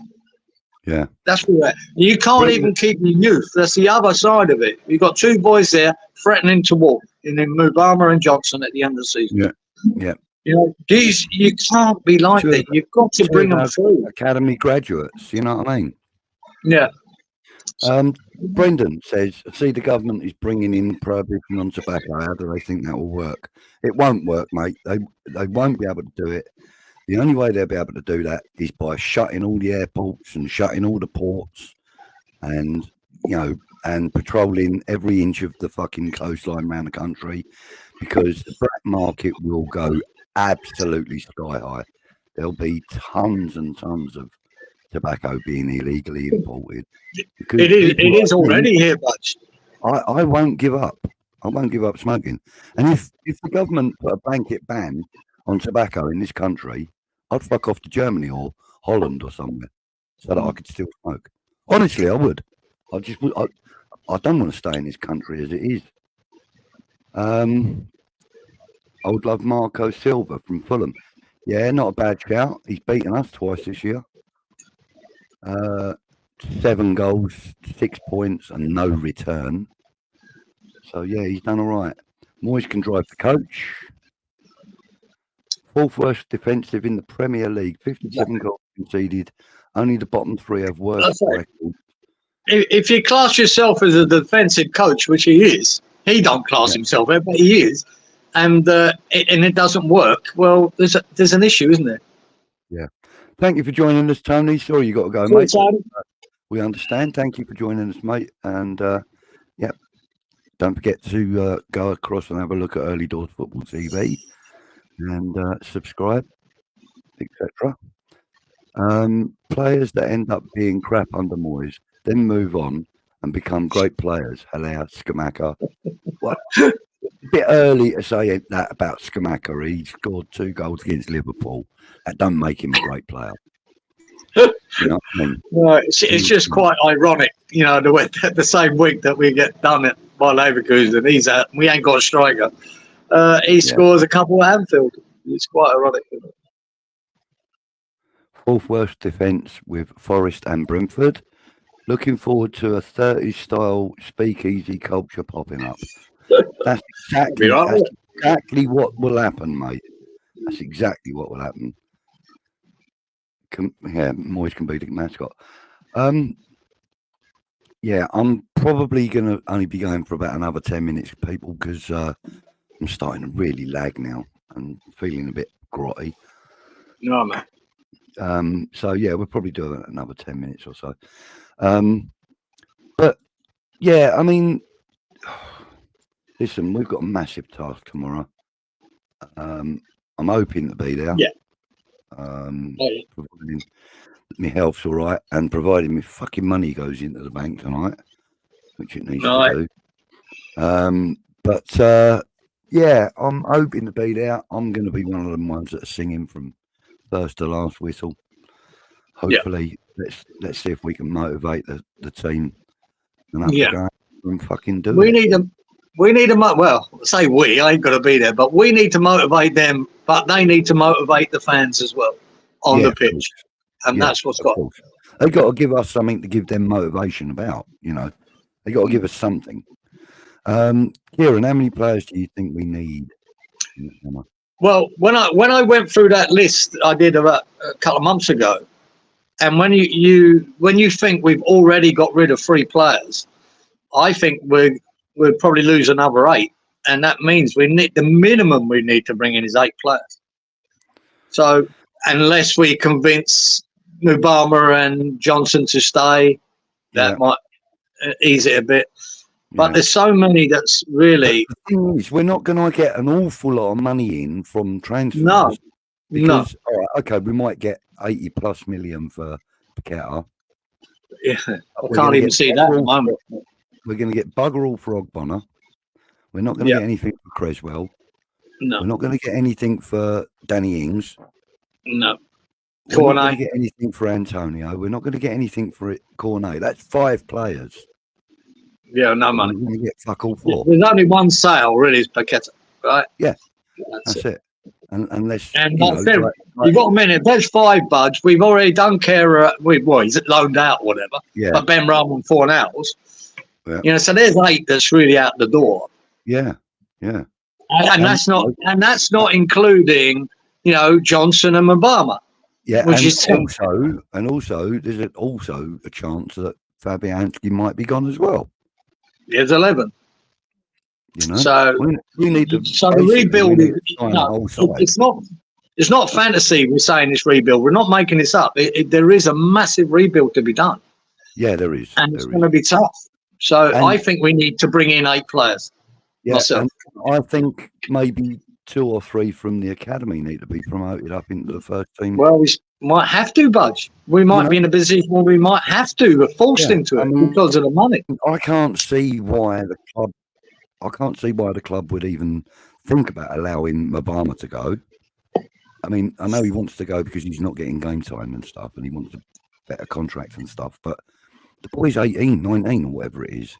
Yeah. That's where we're at. You can't even keep your youth. That's the other side of it. You've got 2 boys there threatening to walk, and then Mubama and Johnson at the end of the season. Yeah. Yeah. You know, you can't be like that. You've got to bring them through. Academy graduates, you know what I mean? Yeah. Brendan says, see, the government is bringing in prohibition on tobacco. How do they think that will work? It won't work, mate. They won't be able to do it. The only way they'll be able to do that is by shutting all the airports and shutting all the ports and, you know, and patrolling every inch of the fucking coastline around the country, because the black market will go absolutely sky high. There'll be tons and tons of tobacco being illegally imported. It is already here, Butch. I won't give up. I won't give up smoking. And if the government put a blanket ban on tobacco in this country, I'd fuck off to Germany or Holland or somewhere so that I could still smoke. Honestly, I would. I don't want to stay in this country as it is. I would love Marco Silva from Fulham. Yeah, not a bad shout. He's beaten us twice this year. 7 goals, 6 points, and no return. So yeah, he's done all right. Moyes can drive the coach. 4th worst defensive in the Premier League. 57 goals conceded. Only the bottom 3 have worse records. If you class yourself as a defensive coach, which he is, he don't class himself, but he is, and it doesn't work. Well, there's an issue, isn't there? Yeah. Thank you for joining us, Tony. Sorry you got to go, mate. We understand. Thank you for joining us, mate. And don't forget to go across and have a look at Early Doors Football TV and subscribe, etc. Players that end up being crap under Moyes then move on and become great players. Hello, Scamacca. What? A bit early to say that about Scamacca. He scored 2 goals against Liverpool. That don't make him a great player. You know what I mean? Well, it's just quite ironic, you know, the same week that we get done it by Leverkusen, he's out. We ain't got a striker. He scores a couple at Anfield. It's quite ironic, isn't it? fourth worst defence with Forest and Brentford. Looking forward to a 30s style speakeasy culture popping up. That's exactly what will happen, mate. That's exactly what will happen. Moyes can be the mascot. Yeah, I'm probably going to only be going for about another 10 minutes, people, because I'm starting to really lag now and feeling a bit grotty. No, man. So, yeah, we'll probably do another 10 minutes or so. But, yeah, I mean, listen, we've got a massive task tomorrow. I'm hoping to be there. Yeah. Providing my health's all right and providing my fucking money goes into the bank tonight, which it needs to do. But yeah, I'm hoping to be there. I'm going to be one of them ones that are singing from first to last whistle. Hopefully, let's see if we can motivate the team enough to go and fucking do it. We need a well, say we, I ain't got to be there, but we need to motivate them, but they need to motivate the fans as well on the pitch. And that's what's got. They've got to give us something to give them motivation about, you know. They've got to give us something. Kieran, how many players do you think we need in the summer? Well, when I went through that list I did about a couple of months ago, and when you think we've already got rid of 3 players, I think we'll probably lose another 8, and that means we need the minimum we need to bring in is 8 players. So unless we convince Mubama and Johnson to stay, that might ease it a bit. But there's so many that's really. The thing is, we're not going to get an awful lot of money in from transfers. No. Because, all right, okay, we might get 80+ million for Paqueta. Yeah, I can't even see that at the moment. We're going to get bugger all for Ogbonna. We're not going to get anything for Creswell. No. We're not going to get anything for Danny Ings. No. We're not going to get anything for Antonio. We're not going to get anything for Cornet. That's 5 players. Yeah, no money. We're going to get fuck all 4. There's only one sale, really, is Paqueta, right? Yeah, that's it. Unless you've got a minute. There's 5 buds. We've already done care. He's loaned out, or whatever. Yeah. But Ben Rahman 4 hours. Yeah. You know, so there's 8 that's really out the door. Yeah. And that's not including, you know, Johnson and Mubama. Yeah, which is also there's also a chance that Fabianski might be gone as well. There's 11. You know, so we need to. So the rebuild is it's not fantasy. We're saying this rebuild. We're not making this up. There is a massive rebuild to be done. Yeah, there is, and it's going to be tough. So I think we need to bring in 8 players. Yeah, and I think maybe 2 or 3 from the academy need to be promoted up into the first team. Well, we might have to, Budge. We might be in a position where we might have to. We're forced into it because of the money. I can't see why the club would even think about allowing Mubama to go. I mean, I know he wants to go because he's not getting game time and stuff, and he wants a better contract and stuff. But the boy's 18, 19 or whatever it is.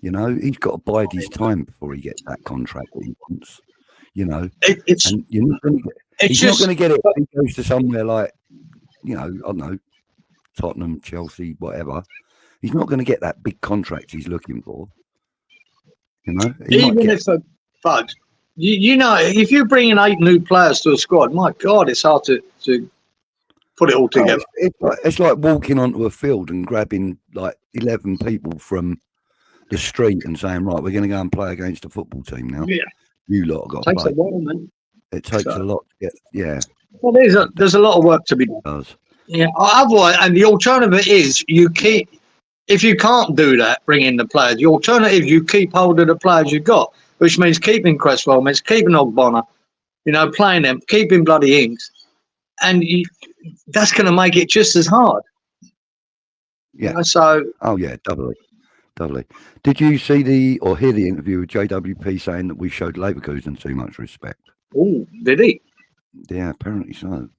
You know, he's got to bide his time before he gets that contract that he wants. You know, he's not going to get it if he goes to somewhere like, you know, I don't know, Tottenham, Chelsea, whatever. He's not going to get that big contract he's looking for. You know, even if Bud, you know, if you bring in 8 new players to a squad, my God, it's hard to put it all together. It's like walking onto a field and grabbing like 11 people from the street and saying, right, we're going to go and play against a football team now. Yeah, you lot have got to play. Takes a while, man. It takes a lot to get. Yeah. Well, there's a lot of work to be done. It does. Yeah. Otherwise, and the alternative is you keep. If you can't do that, bring in the players. The alternative, you keep hold of the players you've got, which means keeping Cresswell, means keeping Ogbonna, you know, playing them, keeping bloody Ings, and that's going to make it just as hard. Yeah. You know, so. Oh yeah, doubly. Did you see or hear the interview with JWP saying that we showed Leverkusen too much respect? Oh, did he? Yeah, apparently so.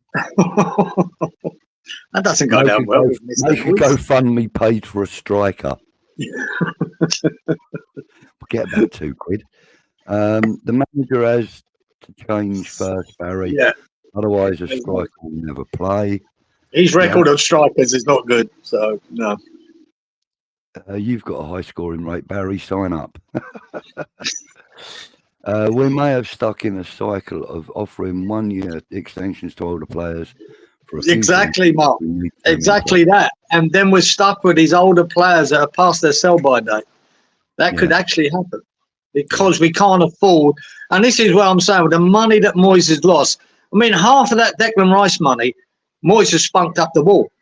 That doesn't go down well. Make a GoFundMe paid for a striker. Get about £2. The manager has to change first, Barry. Yeah. Otherwise, a striker will never play. His record of strikers is not good, so no. You've got a high scoring rate, Barry. Sign up. We may have stuck in a cycle of offering 1 year extensions to older players. Exactly, Mark. Exactly that. And then we're stuck with these older players that are past their sell-by date. That could actually happen because we can't afford. And this is what I'm saying, with the money that Moyes has lost. I mean, half of that Declan Rice money, Moyes has spunked up the wall,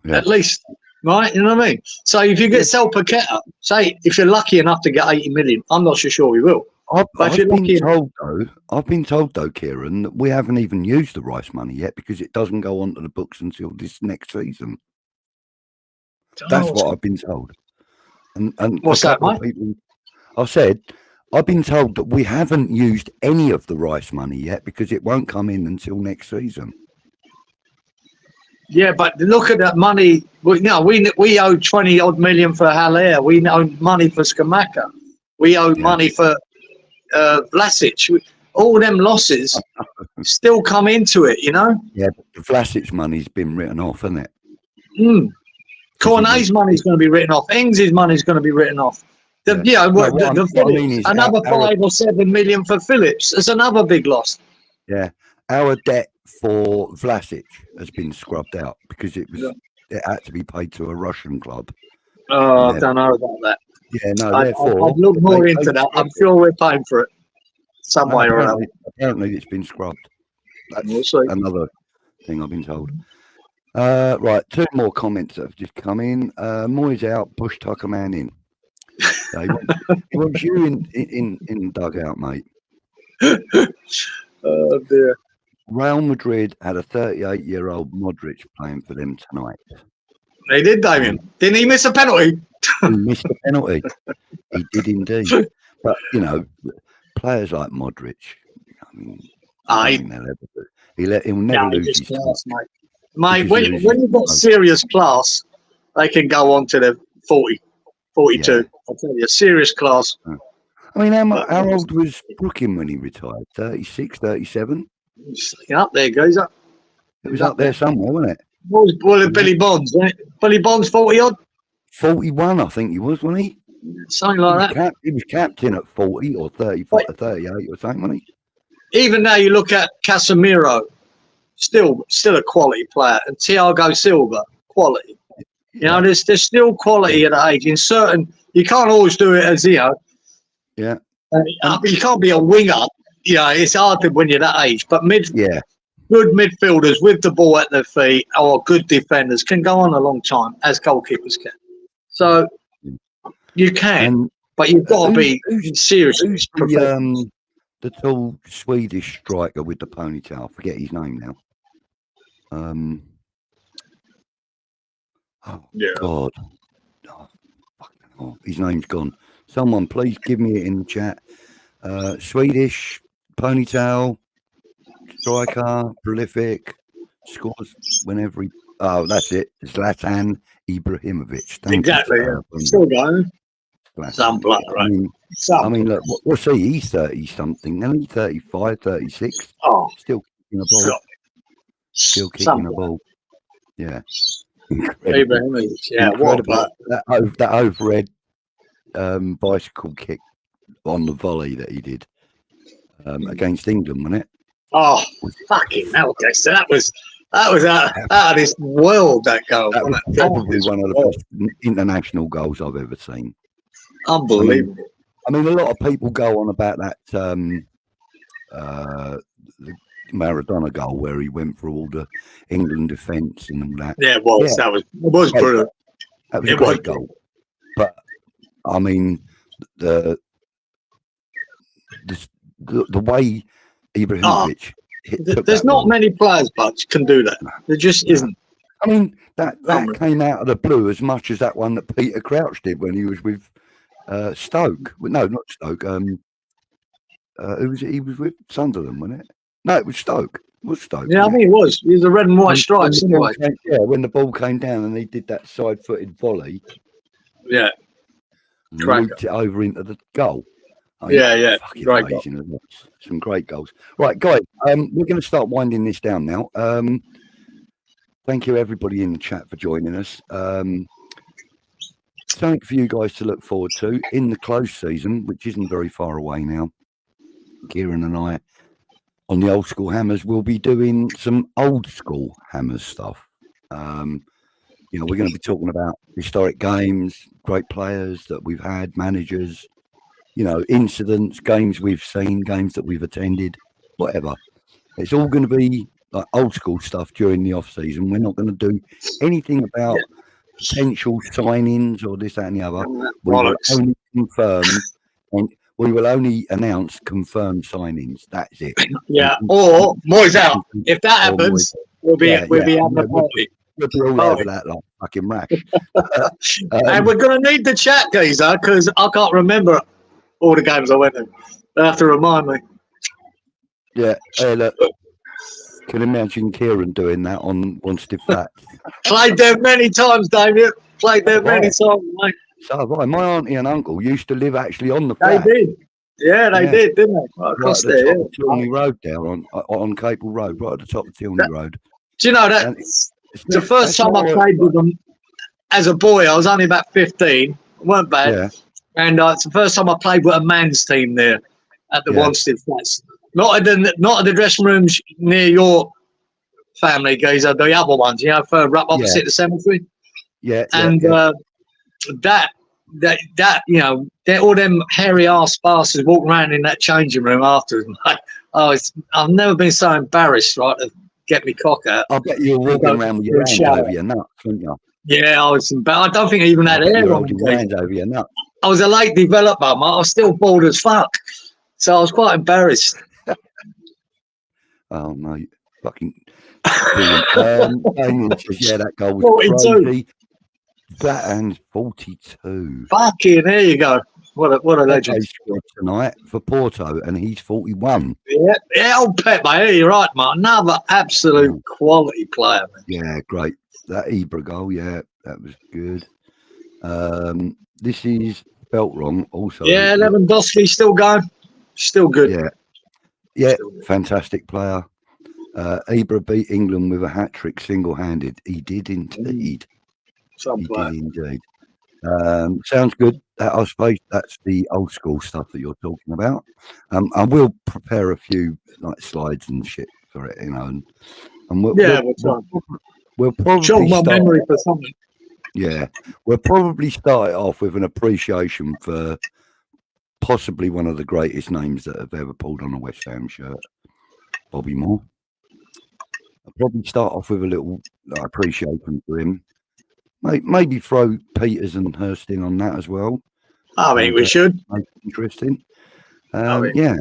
at least. Right? You know what I mean? So if you get Sal Paqueta, say, if you're lucky enough to get 80 million, I'm not so sure we will. I've been told though, Kieran, that we haven't even used the Rice money yet because it doesn't go onto the books until this next season. That's what I've been told. And what's that, mate? I said, I've been told that we haven't used any of the Rice money yet because it won't come in until next season. Yeah, but look at that money. We owe 20 odd million for Haller. We owe money for Skamaka. We owe money for Vlasic. All them losses still come into it, you know. Yeah, but the Vlasic money's been written off, hasn't it? Cornet's money's going to be written off. Ings' money's going to be written off. Another 5 or 7 million for Phillips. It's another big loss. Yeah, our debt for Vlasic has been scrubbed out because it had to be paid to a Russian club. Oh, I don't know about that. Yeah, no, therefore... I'd look more into that. I'm sure we're paying for it some way or another. Apparently it's been scrubbed. That's another thing I've been told. Right, 2 more comments that have just come in. Moyes out, Bush Tucker man in. So he wants you in the dugout, mate. Oh, dear. Real Madrid had a 38-year-old Modric playing for them tonight. They did, Damien. Didn't he miss a penalty? He missed a penalty. He did indeed. But, you know, players like Modric, I mean, he'll never lose his class, mate. Mate, when you've got serious class, they can go on to the 40, 42. Yeah. I'll tell you, serious class. I mean, how old was Brooking when he retired? 36, 37? Up there, goes up. It was up there somewhere, wasn't it? Well, Billy Bonds, wasn't it? Billy Bonds, 40 odd? 41, I think he was, wasn't he? Something like that. He was captain at 40 or 35 or 38 or something, wasn't he? Even now, you look at Casemiro, still a quality player, and Thiago Silva, quality. You know, there's still quality at that age. In certain, you can't always do it as, you know. Yeah. You can't be a winger. You know, it's hard when you're that age. But good midfielders with the ball at their feet or good defenders can go on a long time, as goalkeepers can. So you can, but you've got to be seriously the tall Swedish striker with the ponytail. I forget his name now. God. Oh, his name's gone. Someone please give me it in the chat. Swedish, ponytail, striker, prolific, scores whenever he... Oh, that's it. Zlatan Ibrahimovic. Exactly, still going. Some player, right? I mean, look, what's he? He's 30-something, isn't he? 35, 36. Oh. Still kicking a ball. Still kicking a ball. Yeah. Ibrahimovic, yeah. What about that overhead bicycle kick on the volley that he did against England, wasn't it? Oh, fucking hell, Dexter. That was out of this world, that goal. That was probably one of the best international goals I've ever seen. Unbelievable. I mean, a lot of people go on about that the Maradona goal where he went through all the England defence and all that. Yeah, it was. Yeah. That was brilliant. That was a great goal. But I mean, the way Ibrahimovic there's not many players, but can do that. There just isn't. I mean, that came out of the blue as much as that one that Peter Crouch did when he was with Stoke. No, not Stoke. He was with Sunderland, wasn't it? No, it was Stoke. It was Stoke. Yeah, I think it was. He was the red and white stripes anyway. When the ball came down and he did that side-footed volley. Yeah. Looped it over into the goal. Yeah. Fucking Great amazing. Goal. Some great goals. Right, guys, we're going to start winding this down now. Thank you, everybody in the chat, for joining us. Something for you guys to look forward to in the close season, which isn't very far away now. Kieran and I, on the Old School Hammers, will be doing some old school Hammers stuff. You know, we're going to be talking about historic games, great players that we've had, managers, you know, incidents, games we've seen, games that we've attended, whatever. It's all going to be like old school stuff during the off season. We're not going to do anything about potential signings or this, that, and the other. We will only confirm, and we will only announce confirmed signings. That's it. Yeah. Or Moyes out. If that happens, we'll be having a party. We'll be all over that like fucking rash. And we're going to need the chat, geezer, because I can't remember all the games I went to. They have to remind me. Yeah. Look, can imagine Kieran doing that on Wanted Facts. Played there many times, David. Played there many times, mate. So right, my auntie and uncle used to live actually on the flat. They did. Yeah, they did, didn't they? Right across right at the there. top of Tilney Road there on Capel Road, right at the top of Tilney Road. Do you know that the first time I played with them as a boy, I was only about 15. It weren't bad. Yeah. And it's the first time I played with a man's team there at the Wanstead Flats. Not at the dressing rooms near your family, geezer, the other ones, you know, further up opposite the cemetery. Yeah. And that, you know, all them hairy ass bastards walking around in that changing room afterwards. Like, I've never been so embarrassed, right, to get me cock out. I bet you were walking around with your hands over your nuts, weren't you? Yeah, I was embarrassed. I don't think I even had hair on your hands over your nuts. I was a late developer, mate. I was still bald as fuck. So I was quite embarrassed. Oh, no. Fucking brilliant. Damien says, yeah, that goal was 42. Crazy. That and 42. Fucking, there you go. What a legend. Tonight for Porto, and he's 41. Yeah, old Pep, mate. You're right, mate. Another absolute quality player, man. Yeah, great. That Ibra goal, that was good. This is spelt wrong also. Yeah, Lewandowski still going. Still good. Yeah, fantastic player. Ibra beat England with a hat-trick single-handed. He did indeed. Did indeed. Sounds good. I suppose that's the old school stuff that you're talking about. I will prepare a few like slides and shit for it, you know. And we'll probably show my memory for something. Yeah, we'll probably start it off with an appreciation for possibly one of the greatest names that have ever pulled on a West Ham shirt, Bobby Moore. I'll probably start off with a little appreciation for him. Maybe throw Peters and Hurst in on that as well. I mean, we should. Interesting. Yeah,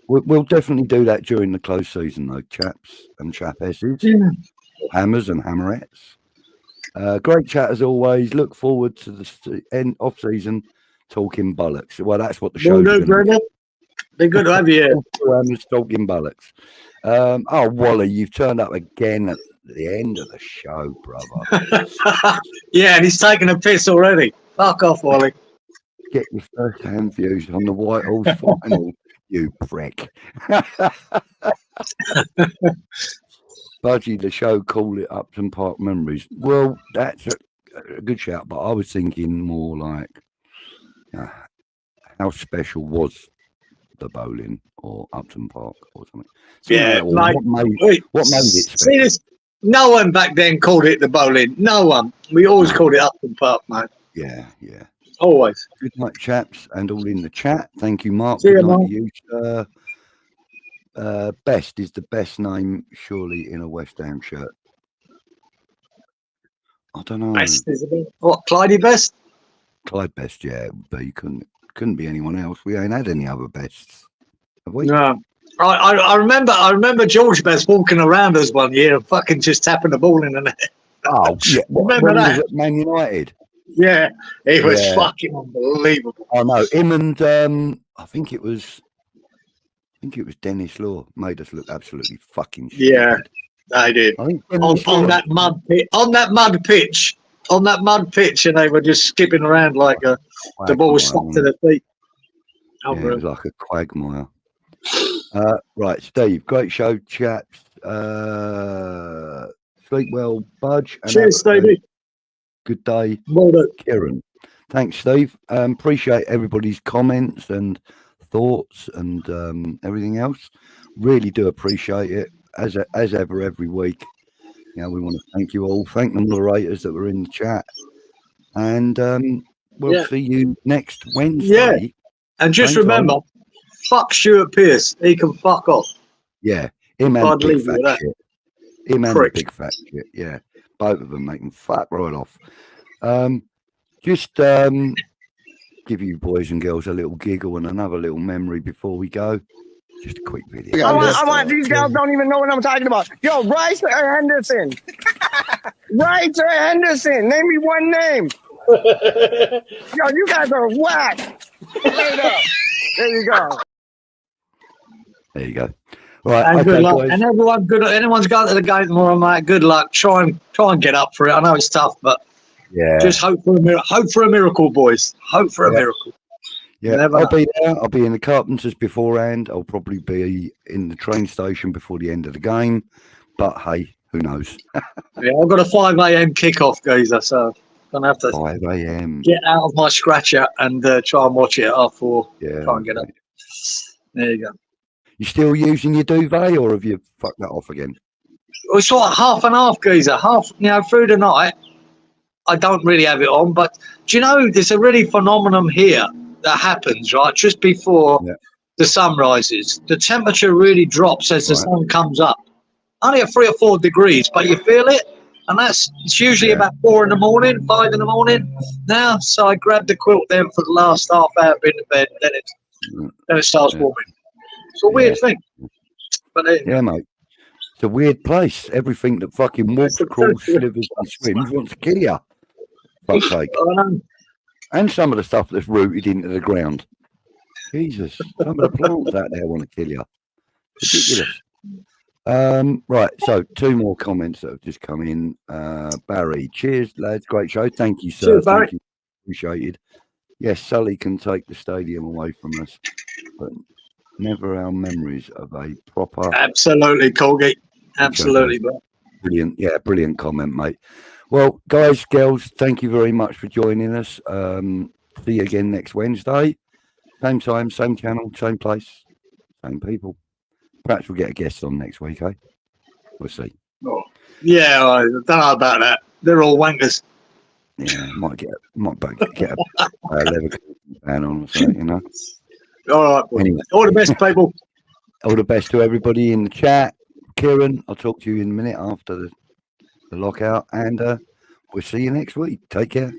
we'll definitely do that during the close season, though, chaps and chapesses, hammers and hammerettes. Great chat as always. Look forward to the end off season talking bollocks. Well, that's what the show's going to be. Be good to have you here. Hammers talking bollocks. Oh, Wally, you've turned up again at the end of the show, brother. Yeah, and he's taking a piss already. Fuck off, Wally. Get your first-hand views on the Whitehall final, you prick. Budgie, the show, call it Upton Park Memories. Well, that's a good shout, but I was thinking more like how special was the bowling or Upton Park or something. Yeah, what made it special? See this? No one back then called it the bowling. No one. We always called it Upton Park, mate. Yeah. Always. Good night, chaps, and all in the chat. Thank you, Mark. See good you, night Mark. to you. Best is the best name, surely, in a West Ham shirt. I don't know. Best is what? Clydie Best? Clyde Best, yeah, but you couldn't be anyone else. We ain't had any other bests, have we? No. I remember George Best walking around us one year and fucking just tapping the ball in the net. Oh, yeah. Remember that? He was at Man United. Yeah, it was fucking unbelievable. I know him, and I think it was Dennis Law made us look absolutely fucking stupid. Yeah, I did. I think on that mud pitch, and they were just skipping around like the ball was stuck to their feet. Yeah, it was like a quagmire. Right, Steve, great show, chaps. Sleep well, Budge. And cheers, Stevie. Good day, Well done. Kieran. Thanks, Steve. Appreciate everybody's comments and thoughts and everything else. Really do appreciate it, as ever, every week. You know, we want to thank you all. Thank the moderators that were in the chat. And we'll see you next Wednesday. Yeah. And just remember, fuck Stuart Pearce. He can fuck off. Yeah. Him and the big fat shit. Him and the big fat shit. Yeah. Both of them make them fuck right off. Just give you boys and girls a little giggle and another little memory before we go. Just a quick video. I want these guys don't even know what I'm talking about. Yo, Rice or Henderson? Rice or Henderson? Name me one name. Yo, you guys are whack. Straight up. There you go. There you go. Right. And okay, good luck. guys. And everyone, anyone's going to the game tomorrow, mate. Good luck. Try and get up for it. I know it's tough, but just hope for a miracle. Hope for a miracle, boys. Hope for a miracle. Yeah, I'll be there. I'll be in the Carpenters beforehand. I'll probably be in the train station before the end of the game. But hey, who knows? Yeah, I've got a 5 a.m. kickoff, geezer, so I'm gonna have to 5 a.m. get out of my scratcher and try and watch it at 4. Yeah. Try and get up. There you go. You still using your duvet, or have you fucked that off again? It's sort of half and half, geezer. Half, through the night, I don't really have it on. But do you know, there's a really phenomenon here that happens, right? Just before the sun rises, the temperature really drops as the sun comes up. Only at 3 or 4 degrees, but you feel it. And it's usually about 4 in the morning, 5 in the morning now. So I grabbed the quilt then for the last half hour in the bed, then it starts warming. It's a weird thing. But mate. It's a weird place. Everything that fucking walks, crawls, slivers and swims wants to kill you. Fuck's sake. And some of the stuff that's rooted into the ground. Jesus. Some of the plants out there want to kill you. Ridiculous. Right, so 2 more comments that have just come in. Barry, cheers, lads. Great show. Thank you, sir. Cheers, Barry. Thank you. Appreciated. Yes, Sully can take the stadium away from us, but never our memories of a proper. Absolutely, Colgate. Absolutely, bro. Brilliant. Yeah, brilliant comment, mate. Well, guys, girls, thank you very much for joining us. See you again next Wednesday. Same time, same channel, same place, same people. Perhaps we'll get a guest on next week, eh? We'll see. Oh. Yeah, I don't know about that. They're all wankers. Yeah, might get a Leverkusen fan on or something, you know. All right, boy. Anyway. All the best, people. All the best to everybody in the chat. Kieran, I'll talk to you in a minute after the lockout, and we'll see you next week. Take care.